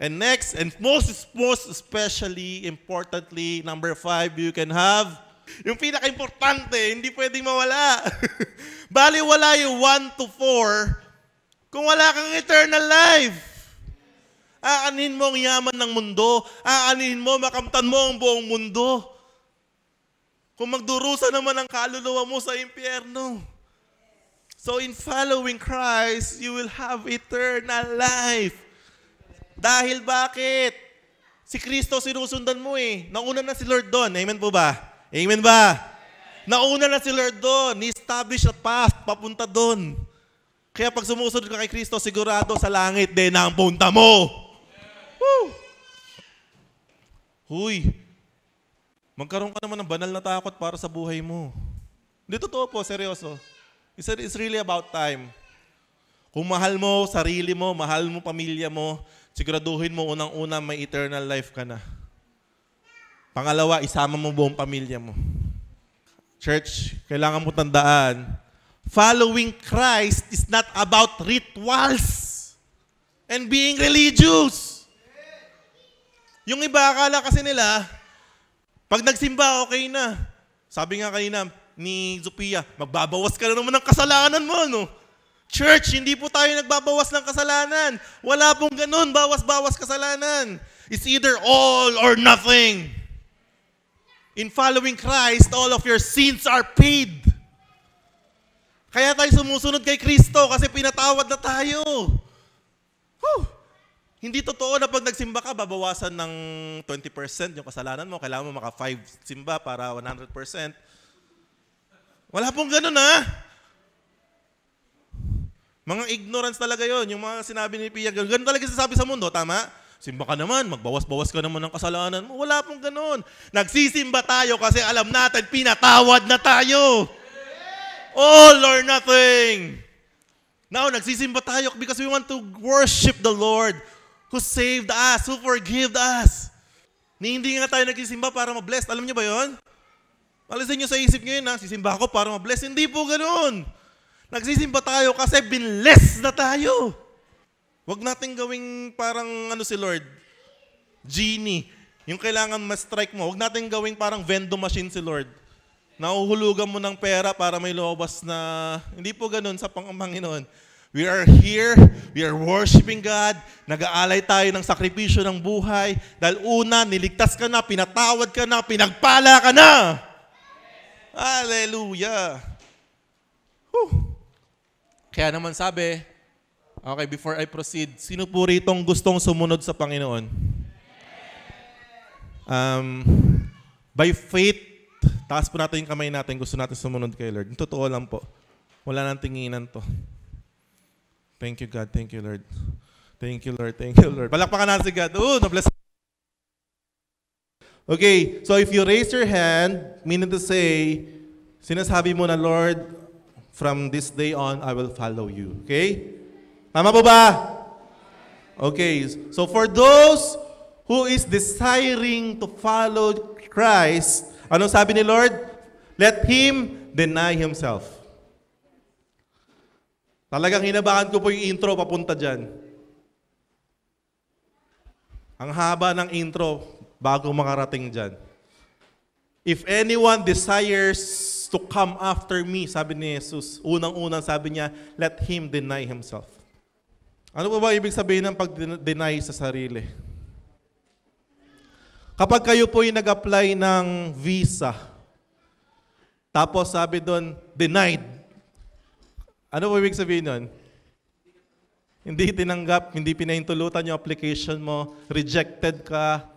And next, and most especially, importantly, number 5, you can have, yung pinaka-importante, hindi pwedeng mawala. Bali, wala yung 1 to 4 kung wala kang eternal life. Aanin mo ang yaman ng mundo. Aanin mo, makamtan mo ang buong mundo. Kung magdurusa naman ang kaluluwa mo sa impyerno. So in following Christ, you will have eternal life. Dahil bakit? Si Kristo sinusundan mo eh. Nauna na si Lord doon. Amen po ba? Amen ba? Nauna na si Lord doon. Ni-establish a path papunta doon. Kaya pag sumusunod ka kay Kristo, sigurado sa langit din ang punta mo. Woo! Huy, magkaroon ka naman ng banal na takot para sa buhay mo. Hindi totoo po, seryoso. It's really about time. Kung mahal mo sarili mo, mahal mo pamilya mo, siguraduhin mo unang-una may eternal life ka na. Pangalawa, isama mo buong pamilya mo. Church, kailangan mo tandaan, following Christ is not about rituals and being religious. Yung iba, akala kasi nila, pag nagsimba, okay na. Sabi nga kanina ni Zupia, magbabawas ka na naman ng kasalanan mo, no? Church, hindi po tayo nagbabawas ng kasalanan. Wala pong ganun, bawas-bawas kasalanan. It's either all or nothing. In following Christ, all of your sins are paid. Kaya tayo sumusunod kay Kristo kasi pinatawad na tayo. Whew. Hindi totoo na pag nagsimba ka, babawasan ng 20% yung kasalanan mo. Kailangan mo maka 5 simba para 100%. Wala pong ganun ha. Mga ignorance talaga yon. Yung mga sinabi ni Pia, ganun talaga sinasabi sa mundo, tama? Simba ka naman, magbawas-bawas ka naman ng kasalanan mo. Wala pong ganun. Nagsisimba tayo kasi alam natin, pinatawad na tayo. All or nothing. Now, nagsisimba tayo because we want to worship the Lord who saved us, who forgave us. Hindi nga tayo nagsisimba para ma-bless. Alam niyo ba yon? Alisin niyo sa isip ngayon na, sisimba ako para ma-bless. Hindi po ganun. Nagsisimba tayo kasi binless na tayo. Huwag natin gawing parang si Lord, genie. Yung kailangan ma-strike mo. Huwag natin gawing parang vending machine si Lord. Nauhulugan mo ng pera para may lumabas na... Hindi po ganun sa Panginoon. We are here, we are worshiping God, nag-aalay tayo ng sakripisyo ng buhay. Dahil una, niligtas ka na, pinatawad ka na, pinagpala ka na. Hallelujah. Whew. Kaya naman sabi, okay, before I proceed, sino po ritong gustong sumunod sa Panginoon? By faith, Taas po natin yung kamay natin. Gusto natin sumunod kay Lord. Yung totoo lang po. Wala nang tinginan to. Thank you, God. Thank you, Lord. Thank you, Lord. Thank you, Lord. Palakpakan natin si God. Na-bless. Okay, so if you raise your hand, meaning to say, sinasabi mo na, Lord, from this day on, I will follow you. Okay? Tama po ba? Okay, so for those who is desiring to follow Christ, anong sabi ni Lord? Let him deny himself. Talagang hinabakan ko po yung intro papunta dyan. Ang haba ng intro bago makarating dyan. If anyone desires to come after me, sabi ni Jesus, unang-unang sabi niya, let him deny himself. Ano po ba ibig sabihin ng pag-deny sa sarili? Kapag kayo po yung nag-apply ng visa, tapos sabi doon, denied. Ano po ibig sabihin nun? Hindi tinanggap, hindi pinahintulutan yung application mo, rejected ka.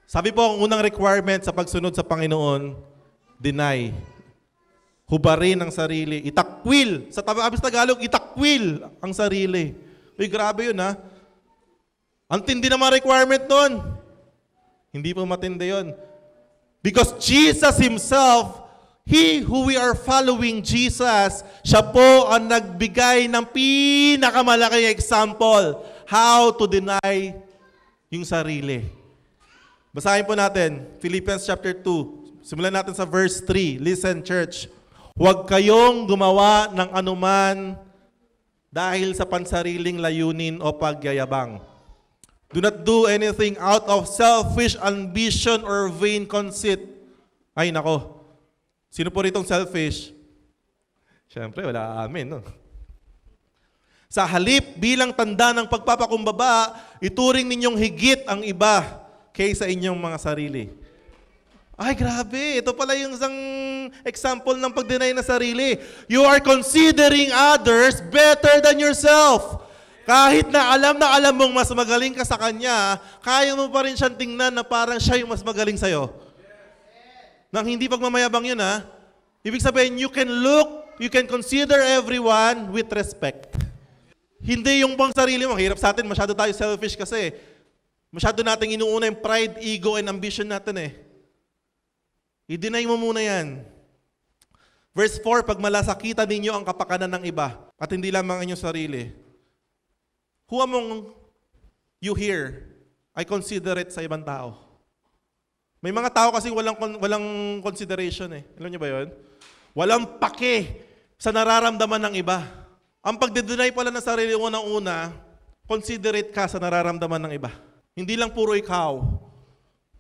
Sabi po, ang unang requirement sa pagsunod sa Panginoon, deny. Hubarin ang sarili. Itakwil. Sa Tagalog, itakwil ang sarili. Uy, grabe yun ha. Ang tindi naman requirement nun. Hindi po matindi yun. Because Jesus Himself, He who we are following, Jesus, siya po ang nagbigay ng pinakamalaking example how to deny yung sarili. Basahin po natin, Philippians chapter 2. Simulan natin sa verse 3. Listen, church. Huwag kayong gumawa ng anuman dahil sa pansariling layunin o pagyayabang. Do not do anything out of selfish ambition or vain conceit. Ay, nako. Sino po ritong selfish? Siyempre, wala amin, no? Sa halip, bilang tanda ng pagpapakumbaba, ituring ninyong higit ang iba kaysa inyong mga sarili. Ay, grabe. Ito pala yung isang example ng pag-deny na sarili. You are considering others better than yourself. Kahit na alam mong mas magaling ka sa kanya, kaya mo pa rin siyang tingnan na parang siya yung mas magaling sa'yo. Nang hindi pagmamayabang yun, ha? Ibig sabihin, you can consider everyone with respect. Hindi yung bang sarili mo. Hirap sa atin, masyado tayo selfish kasi. Masyado nating inuuna yung pride, ego, and ambition natin eh. I-deny mo muna yan. Verse 4, pag malasakitan ninyo ang kapakanan ng iba at hindi lamang ang inyong sarili, who among you here ay considerate sa ibang tao? May mga tao kasi walang consideration eh. Alam niyo ba yun? Walang pake sa nararamdaman ng iba. Ang pagde-deny pala ng sarili unang-una, considerate ka sa nararamdaman ng iba. Hindi lang puro ikaw.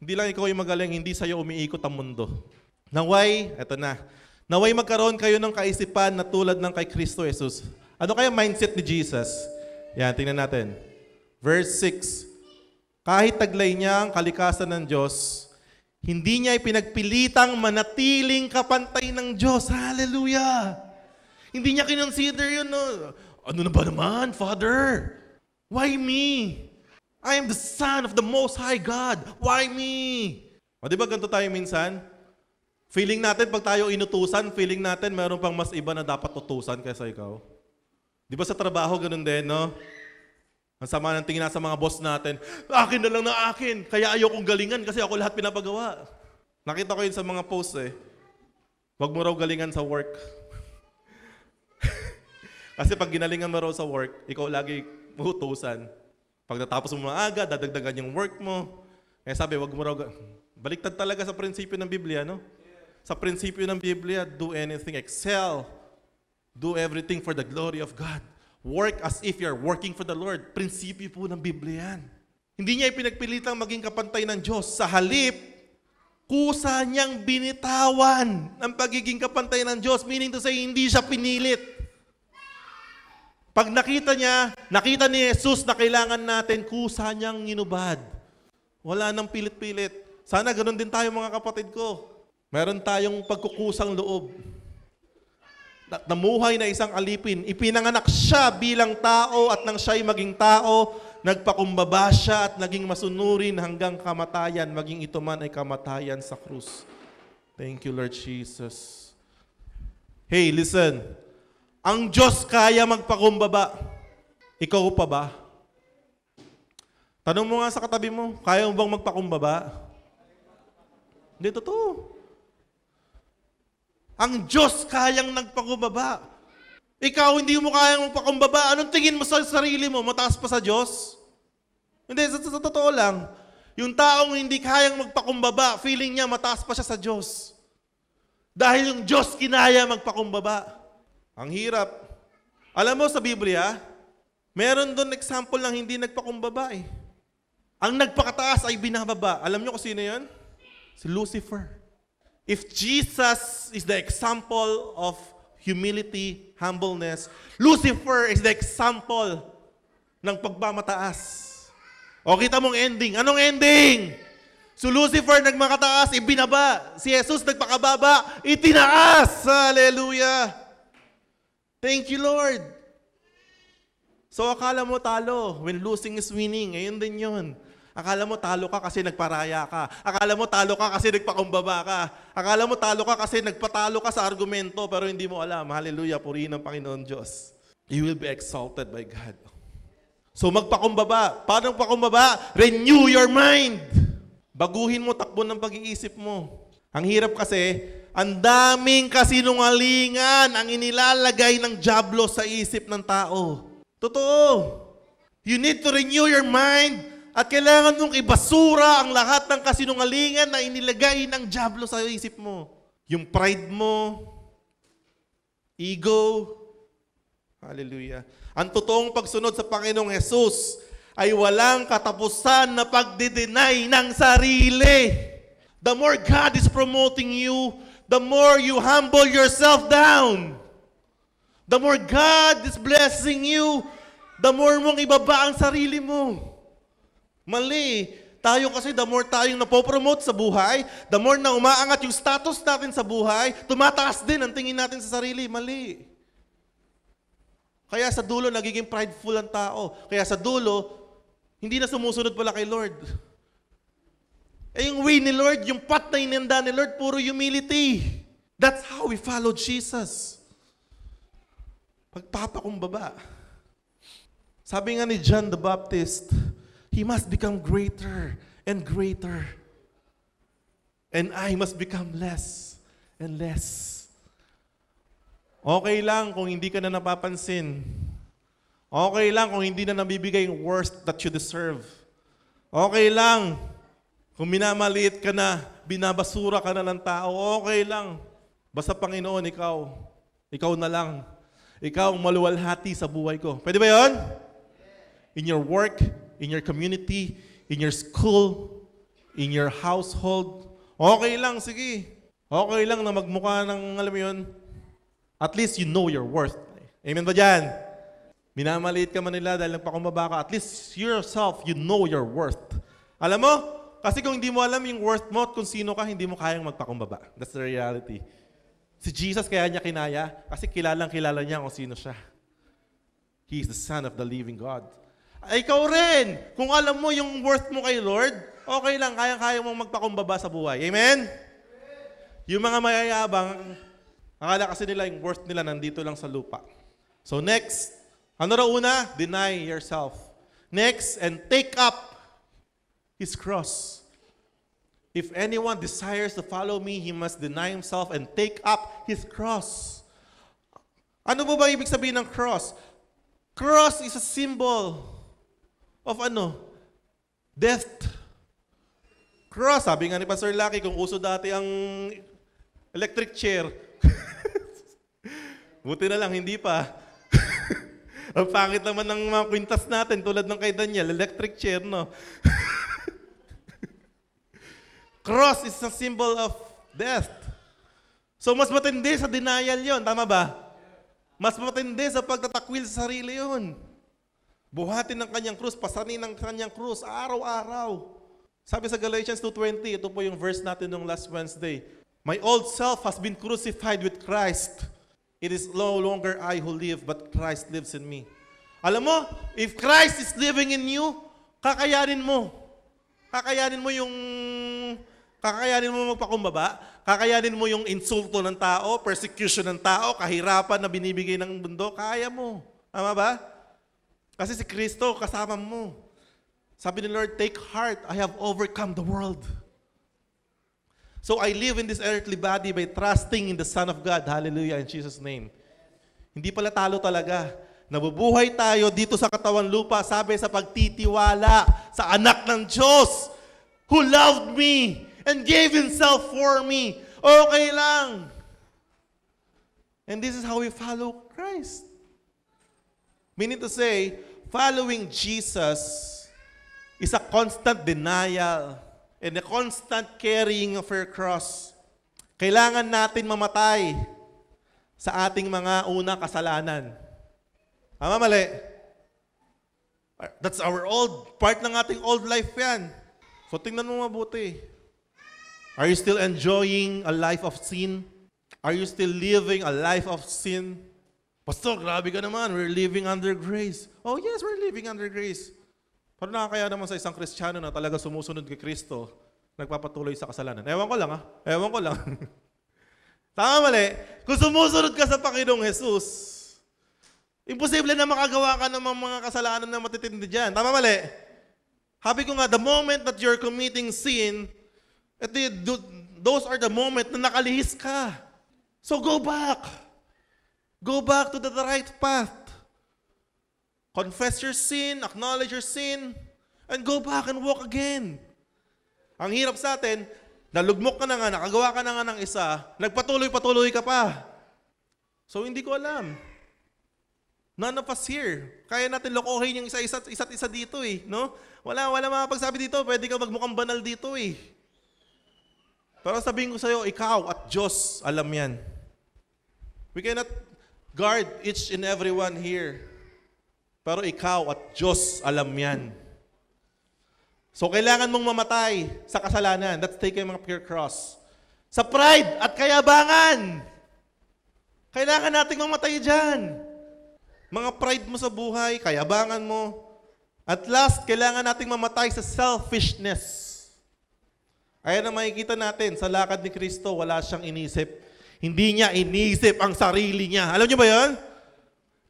Hindi lang ikaw yung magaling, hindi sa'yo umiikot ang mundo. Naway, eto na. Naway magkaroon kayo ng kaisipan na tulad ng kay Kristo Jesus. Ano kaya mindset ni Jesus? Yan, tingnan natin. Verse 6. Kahit taglay niya ang kalikasan ng Diyos, hindi niya ipinagpilitang manatiling kapantay ng Diyos. Hallelujah! Hindi niya kinonsider yun. No? Ano na ba naman, Father? Why me? I am the Son of the Most High God. Why me? O di ba ganito tayo minsan? Feeling natin pag tayo inutusan, feeling natin meron pang mas iba na dapat utusan kaysa ikaw. Di ba sa trabaho ganun din, no? Ang sama ng tingin sa mga boss natin, akin na lang na akin, kaya ayokong galingan kasi ako lahat pinapagawa. Nakita ko yun sa mga posts eh. Huwag mo raw galingan sa work. Kasi pag ginalingan mo raw sa work, ikaw lagi utusan. Pag natapos mo maaga, dadagdagan yung work mo. Kaya sabi, wag mo raw, baliktad talaga sa prinsipyo ng Biblia, no? Sa prinsipyo ng Biblia, do anything, excel. Do everything for the glory of God. Work as if you're working for the Lord. Prinsipyo po ng Biblia yan. Hindi niya ipinagpilitang maging kapantay ng Diyos. Sa halip, kusa niyang binitawan ang pagiging kapantay ng Diyos. Meaning to say, hindi siya pinilit. Pag nakita ni Jesus na kailangan natin, kusa niyang inubad. Wala nang pilit-pilit. Sana ganun din tayo mga kapatid ko. Meron tayong pagkukusang loob. Namuhay na isang alipin. Ipinanganak siya bilang tao at nang siya'y maging tao, Nagpakumbaba siya at naging masunurin hanggang kamatayan, maging ito man ay kamatayan sa krus. Thank you, Lord Jesus. Hey, listen. Ang Diyos kaya magpakumbaba. Ikaw pa ba? Tanong mo nga sa katabi mo, kaya mo bang magpakumbaba? Hindi, totoo. Ang Diyos kayang nagpakumbaba. Ikaw, hindi mo kayang magpakumbaba. Anong tingin mo sa sarili mo? Mataas pa sa Diyos? Hindi, sa totoo lang. Yung taong hindi kayang magpakumbaba, feeling niya mataas pa siya sa Diyos. Dahil yung Diyos kinaya magpakumbaba. Ang hirap. Alam mo sa Biblia, meron doon example ng hindi nagpakumbaba eh. Ang nagpakataas ay binababa. Alam niyo kung sino yun? Si Lucifer. If Jesus is the example of humility, humbleness, Lucifer is the example ng pagmamataas. O kita mong ending. Anong ending? So Lucifer nagmakataas, ibinaba. Si Jesus nagpakababa, itinaas. Hallelujah. Thank you, Lord. So akala mo talo when losing is winning. Ayun din yun. Akala mo talo ka kasi nagparaya ka. Akala mo talo ka kasi nagpakumbaba ka. Akala mo talo ka kasi nagpatalo ka sa argumento pero hindi mo alam. Hallelujah, purihin ng Panginoon Diyos. You will be exalted by God. So magpakumbaba. Paano magpakumbaba? Renew your mind. Baguhin mo takbo ng pag-iisip mo. Ang hirap kasi, ang daming kasinungalingan ang inilalagay ng dyablo sa isip ng tao. Totoo. You need to renew your mind. At kailangan mong ibasura ang lahat ng kasinungalingan na inilagay ng dyablo sa isip mo. Yung pride mo, ego. Hallelujah. Ang totoong pagsunod sa Panginoong Jesus ay walang katapusan na pagdi-deny ng sarili. The more God is promoting you, the more you humble yourself down. The more God is blessing you, the more mong ibaba ang sarili mo. Mali. Tayo kasi the more tayong napopromote sa buhay, the more na umaangat yung status natin sa buhay, tumataas din ang tingin natin sa sarili. Mali. Kaya sa dulo, nagiging prideful ang tao. Kaya sa dulo, hindi na sumusunod pala kay Lord. Eh yung way ni Lord, yung path na inenda ni Lord, puro humility. That's how we follow Jesus. Pagpapakumbaba. Sabi nga ni John the Baptist, he must become greater and greater. And I must become less and less. Okay lang kung hindi ka na napapansin. Okay lang kung hindi na nabibigay yung worst that you deserve. Okay lang kung minamaliit ka na, binabasura ka na ng tao. Okay lang. Basta Panginoon, ikaw na lang. Ikaw ang maluwalhati sa buhay ko. Pwede ba yun? In your work, in your community, in your school, in your household. Okay lang, sige. Okay lang na magmukha ng, alam mo yun, at least you know your worth. Amen ba dyan? Minamaliit ka man nila dahil nagpakumbaba ka, at least yourself, you know your worth. Alam mo, kasi kung hindi mo alam yung worth mo at kung sino ka, hindi mo kayang magpakumbaba. That's the reality. Si Jesus kaya niya kinaya kasi kilalang-kilala niya kung sino siya. He is the Son of the living God. Ay, ikaw rin. Kung alam mo yung worth mo kay Lord, okay lang, kayang-kaya mong magpakumbaba sa buhay. Amen? Yung mga mayayabang, akala kasi nila yung worth nila nandito lang sa lupa. So next, ano raw una? Deny yourself. Next, and take up His cross. If anyone desires to follow me, he must deny himself and take up his cross. Ano ba ibig sabihin ng cross? Cross is a symbol of ano? Death. Cross, sabi nga ni Pastor Lucky, kung uso dati ang electric chair. Buti na lang, hindi pa. Ang pangit naman ng mga kwintas natin, tulad ng kay Daniel, electric chair, no? Cross is a symbol of death. So mas matindi sa denial yon, tama ba? Mas matindi sa pagtatakwil sa sarili yon. Buhatin ng kanyang krus, pasanin ng kanyang krus, araw-araw. Sabi sa Galatians 2:20, ito po yung verse natin nung last Wednesday. My old self has been crucified with Christ. It is no longer I who live, but Christ lives in me. Alam mo, if Christ is living in you, kakayanin mo. Kakayanin mo magpakumbaba, kakayanin mo yung insulto ng tao, persecution ng tao, kahirapan na binibigay ng mundo, kaya mo. Tama ba? Kasi si Kristo kasama mo. Sabi ni Lord, take heart, I have overcome the world. So I live in this earthly body by trusting in the Son of God. Hallelujah, in Jesus' name. Hindi pala talo talaga. Nabubuhay tayo dito sa katawan lupa, sabi sa pagtitiwala sa anak ng Diyos who loved me and gave Himself for me. Okay lang. And this is how we follow Christ. Meaning to say, following Jesus is a constant denial and a constant carrying of your cross. Kailangan natin mamatay sa ating mga unang kasalanan. Tama, mali? That's our part ng ating old life yan. So tingnan mo mabuti. Are you still enjoying a life of sin? Are you still living a life of sin? Pastor, grabe ka naman. We're living under grace. Oh yes, we're living under grace. Pero nakakaya naman sa isang Kristiyano na talaga sumusunod kay Kristo, nagpapatuloy sa kasalanan. Ewan ko lang ha. Ewan ko lang. Tama, mali? Kung sumusunod ka sa Panginoong Jesus, imposible na makagawa ka ng mga kasalanan na matitindi dyan. Tama, mali? Habi ko nga, the moment that you're committing sin, those are the moment na nakalihis ka. So go back. Go back to the right path. Confess your sin, acknowledge your sin, and go back and walk again. Ang hirap sa atin, nalugmok ka na nga, nakagawa ka na nga ng isa, nagpatuloy-patuloy ka pa. So hindi ko alam. None of us here. Kaya natin lokohin yung isa't isa dito eh. No? Wala makapagsabi dito. Pwede ka magmukhang banal dito eh. Pero sabihin ko sa'yo, ikaw at Diyos, alam yan. We cannot guard each and every one here. Pero ikaw at Diyos, alam yan. So kailangan mong mamatay sa kasalanan. That's taking up your cross. Sa pride at kayabangan. Kailangan nating mamatay dyan. Mga pride mo sa buhay, kayabangan mo. At last, kailangan nating mamatay sa selfishness. Ayan ang makikita natin sa lakad ni Kristo, wala siyang inisip. Hindi niya inisip ang sarili niya. Alam niyo ba yun?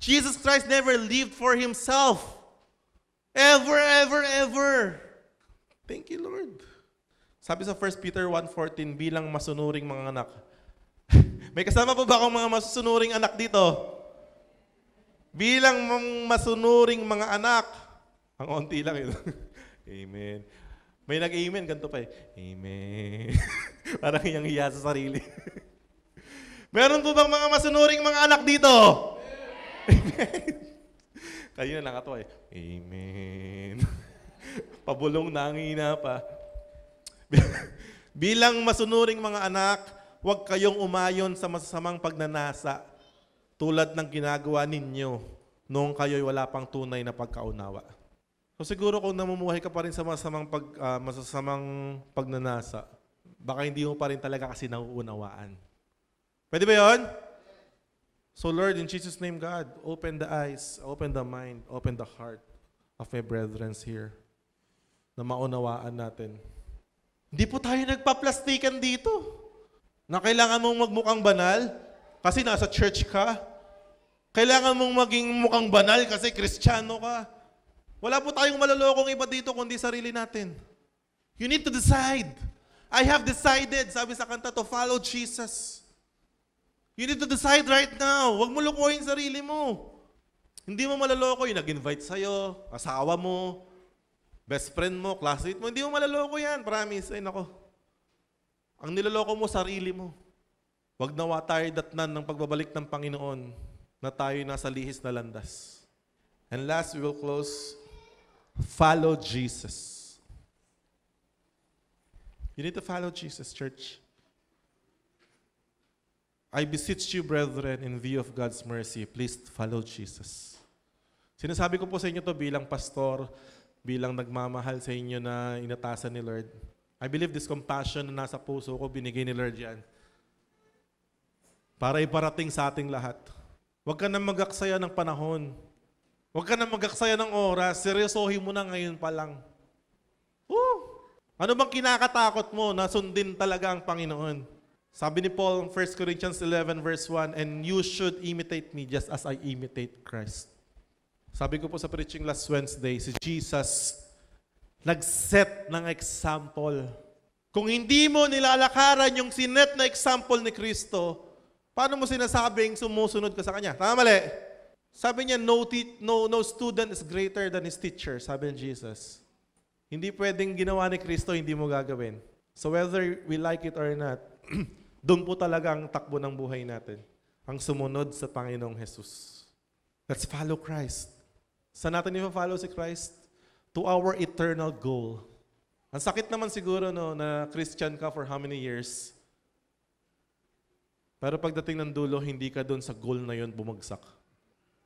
Jesus Christ never lived for Himself. Ever, ever, ever. Thank you, Lord. Sabi sa 1 Peter 1:14, bilang masunuring mga anak. May kasama po ba akong mga masunuring anak dito? Bilang masunuring mga anak. Ang onti lang ito. Amen. May nag-amen, ganito pa eh. Amen. Parang iyang hiya sa sarili. Meron po bang mga masunuring mga anak dito? Amen. Kayo na nakatawa eh. Amen. Pabulong nangina pa. Bilang masunuring mga anak, huwag kayong umayon sa masasamang pagnanasa tulad ng ginagawa ninyo noong kayo'y wala pang tunay na pagkaunawa. So siguro kung namumuhay ka pa rin sa masasamang pagnanasa, baka hindi mo pa rin talaga kasi nauunawaan. Pwede ba yun? So Lord, in Jesus' name, God, open the eyes, open the mind, open the heart of my brethren here na maunawaan natin. Hindi po tayo nagpa-plastikan dito na kailangan mong magmukhang banal kasi nasa church ka. Kailangan mong maging mukhang banal kasi Kristiyano ka. Wala po tayong malolokong iba dito kundi sarili natin. You need to decide. I have decided, sabi sa kanta, to follow Jesus. You need to decide right now. Huwag mo lokohin sarili mo. Hindi mo maloloko yung nag-invite sa'yo, asawa mo, best friend mo, classmate mo. Hindi mo maloloko yan, promise. Ay nako. Ang niloloko mo, sarili mo. Huwag nawa tayo datnan ng pagbabalik ng Panginoon na tayo nasa lihis na landas. And last, we will close. Follow Jesus. You need to follow Jesus, church. I beseech you, brethren, in view of God's mercy, please follow Jesus. Sinasabi ko po sa inyo to bilang pastor, bilang nagmamahal sa inyo na inatasan ni Lord. I believe this compassion na nasa puso ko, binigay ni Lord yan. Para iparating sa ating lahat. Huwag ka na mag-aksaya ng panahon Huwag ka na mag-aksaya ng oras. Seryosohin mo na ngayon pa lang. Ano bang kinakatakot mo na sundin talaga ang Panginoon? Sabi ni Paul, 1 Corinthians 11 verse 1, and you should imitate me just as I imitate Christ. Sabi ko po sa preaching last Wednesday, si Jesus nag-set ng example. Kung hindi mo nilalakaran yung sinet na example ni Kristo, paano mo sinasabing sumusunod ka sa Kanya? Tama mali? Sabi niya, no student is greater than his teacher, sabi ni Jesus. Hindi pwedeng ginawa ni Kristo, hindi mo gagawin. So whether we like it or not, doon po talaga ang takbo ng buhay natin. Ang sumunod sa Panginoong Jesus. Let's follow Christ. Saan natin i-follow si Christ? To our eternal goal. Ang sakit naman siguro na Christian ka for how many years? Pero pagdating ng dulo, hindi ka doon sa goal na yun bumagsak.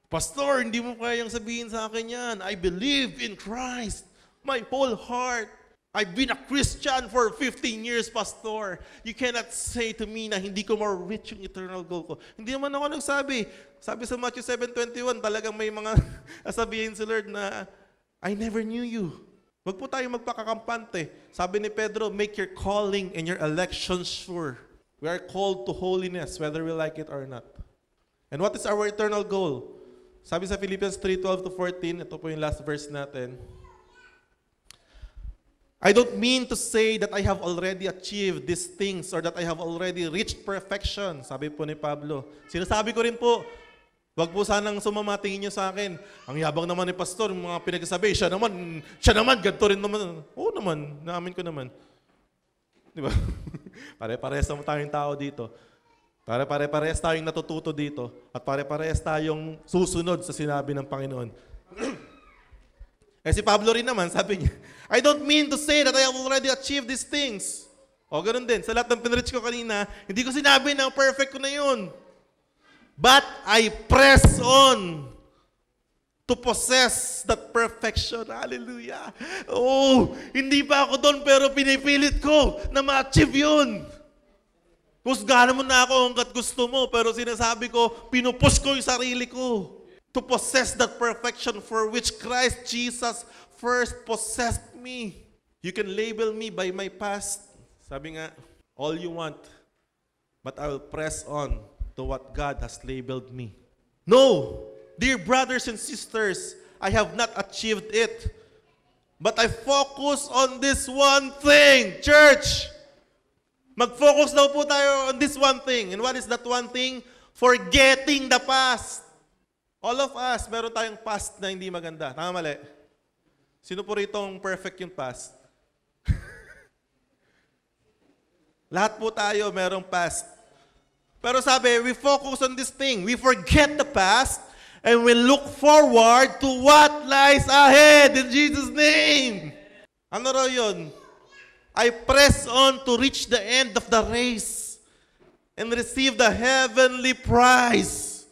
Pastor, hindi mo kayang sabihin sa akin yan. I believe in Christ. My whole heart. I've been a Christian for 15 years, Pastor. You cannot say to me na hindi ko ma-reach yung eternal goal ko. Hindi naman ako nagsabi. Sabi sa Matthew 7:21, talagang may mga sabihin si Lord na, I never knew you. Wag po tayo magpakakampante. Sabi ni Pedro, make your calling and your election sure. We are called to holiness, whether we like it or not. And what is our eternal goal? Sabi sa Philippians 3:12-14, ito po yung last verse natin. I don't mean to say that I have already achieved these things or that I have already reached perfection. Sabi po ni Pablo. Sinasabi ko rin po, wag po sanang sumamatingin niyo sa akin. Ang yabang naman ni Pastor, mga pinagsasabi, siya naman, ganito rin naman. Oo naman, naamin ko naman. Di ba? Pare-parehas naman tayong tao dito. Pare-parehas tayong natututo dito. At pare-parehas tayong susunod sa sinabi ng Panginoon. Si Pablo rin naman, sabi niya, I don't mean to say that I have already achieved these things. O, ganun din. Sa lahat ng pinreach ko kanina, hindi ko sinabi na perfect ko na yun. But I press on to possess that perfection. Hallelujah. Oh, hindi pa ako doon pero pinipilit ko na ma-achieve yun. Husgahan mo na ako hanggat gusto mo pero sinasabi ko, pinupush ko yung sarili ko. To possess that perfection for which Christ Jesus first possessed me. You can label me by my past. Sabi nga, all you want. But I will press on to what God has labeled me. No, dear brothers and sisters, I have not achieved it. But I focus on this one thing. Church, mag-focus daw po tayo on this one thing. And what is that one thing? Forgetting the past. All of us, meron tayong past na hindi maganda. Tama mali? Sino po ritong perfect yung past? Lahat po tayo merong past. Pero sabi, we focus on this thing. We forget the past and we look forward to what lies ahead in Jesus' name. Ano raw yun? I press on to reach the end of the race and receive the heavenly prize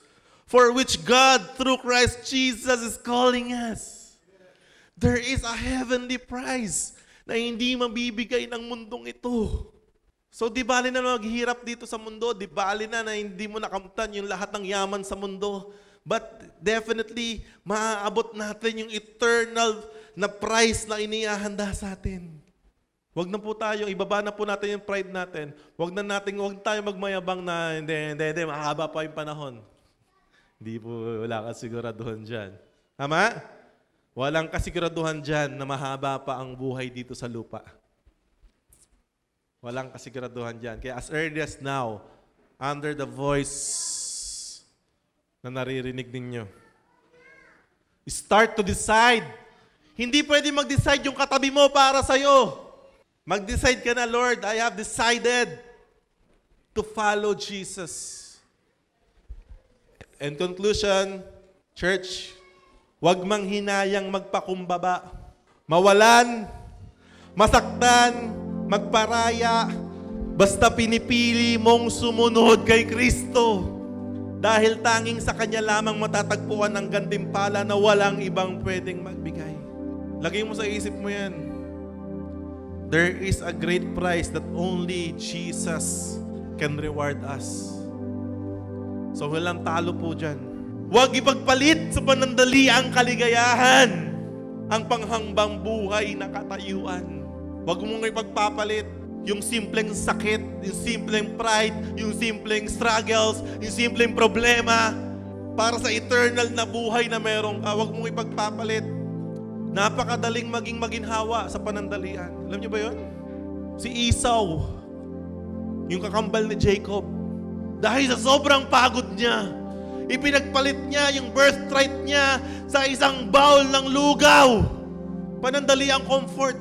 for which God, through Christ Jesus, is calling us. There is a heavenly prize na hindi mabibigay ng mundong ito. So, di bali na maghihirap dito sa mundo, di bali na hindi mo nakamtan yung lahat ng yaman sa mundo. But definitely, maaabot natin yung eternal na prize na inihahanda sa atin. Huwag na po tayo, ibaba na po natin yung pride natin. Huwag tayo magmayabang na, hindi, mahaba pa yung panahon. Hindi po, wala kasiguraduhan dyan. Tama? Walang kasiguraduhan dyan na mahaba pa ang buhay dito sa lupa. Walang kasiguraduhan dyan. Kaya as early as now, under the voice na naririnig ninyo, start to decide. Hindi pwede mag-decide yung katabi mo para sa'yo. Mag-decide ka na, Lord, I have decided to follow Jesus. In conclusion, church, huwag manghinayang magpakumbaba. Mawalan, masaktan, magparaya, basta pinipili mong sumunod kay Kristo. Dahil tanging sa Kanya lamang matatagpuan ang gantimpala na walang ibang pwedeng magbigay. Lagay mo sa isip mo yan. There is a great prize that only Jesus can reward us. So walang talo po dyan. Huwag ipagpalit sa panandali ang kaligayahan, ang panghangbang buhay na katayuan. Huwag mong ipagpapalit yung simpleng sakit, yung simpleng pride, yung simpleng struggles, yung simpleng problema para sa eternal na buhay na meron ka. Huwag mong ipagpapalit. Napakadaling maging maginhawa sa panandalian. Alam niyo ba yun? Si Esau, yung kakambal ni Jacob, dahil sa sobrang pagod niya, ipinagpalit niya yung birthright niya sa isang bowl ng lugaw. Panandali ang comfort.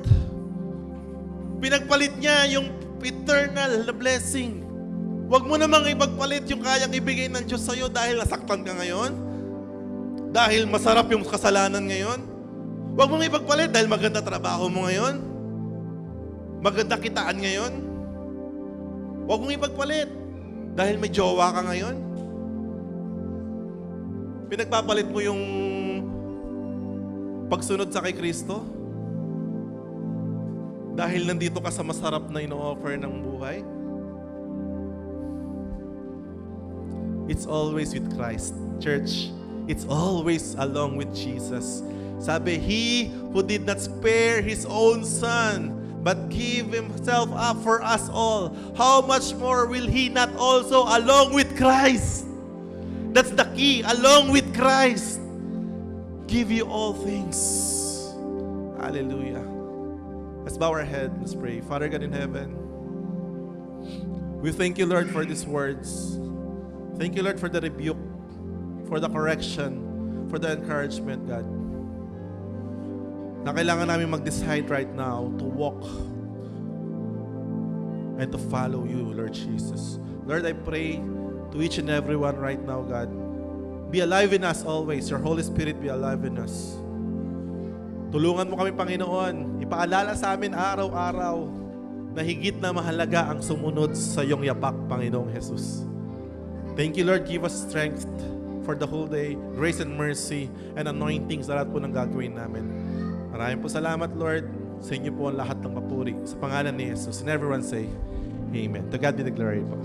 Pinagpalit niya yung eternal na blessing. Huwag mo namang ipagpalit yung kayang ibigay ng Diyos sa'yo dahil nasaktan ka ngayon. Dahil masarap yung kasalanan ngayon. Huwag mong ipagpalit dahil maganda trabaho mo ngayon. Maganda kitaan ngayon. Huwag mong ipagpalit dahil may jowa ka ngayon. Pinagpapalit mo yung pagsunod sa kay Kristo dahil nandito ka sa masarap na ino-offer ng buhay. It's always with Christ. Church, it's always along with Jesus. Sabi, He who did not spare His own Son, but give Himself up for us all, how much more will He not also along with Christ? That's the key, along with Christ, give you all things. Hallelujah. Let's bow our head, let's pray. Father God in heaven, we thank you, Lord, for these words. Thank you, Lord, for the rebuke, for the correction, for the encouragement, God. Na kailangan namin mag-decide right now to walk and to follow you, Lord Jesus. Lord, I pray to each and every one right now, God. Be alive in us always. Your Holy Spirit be alive in us. Tulungan mo kami, Panginoon. Ipaalala sa amin araw-araw na higit na mahalaga ang sumunod sa iyong yapak, Panginoong Jesus. Thank you, Lord. Give us strength for the whole day, grace and mercy, and anointing sa lahat po ng gagawin namin. Maraming po salamat, Lord. Sa inyo po ang lahat ng papuri. Sa pangalan ni Jesus. And everyone say, Amen. To God be the glory po.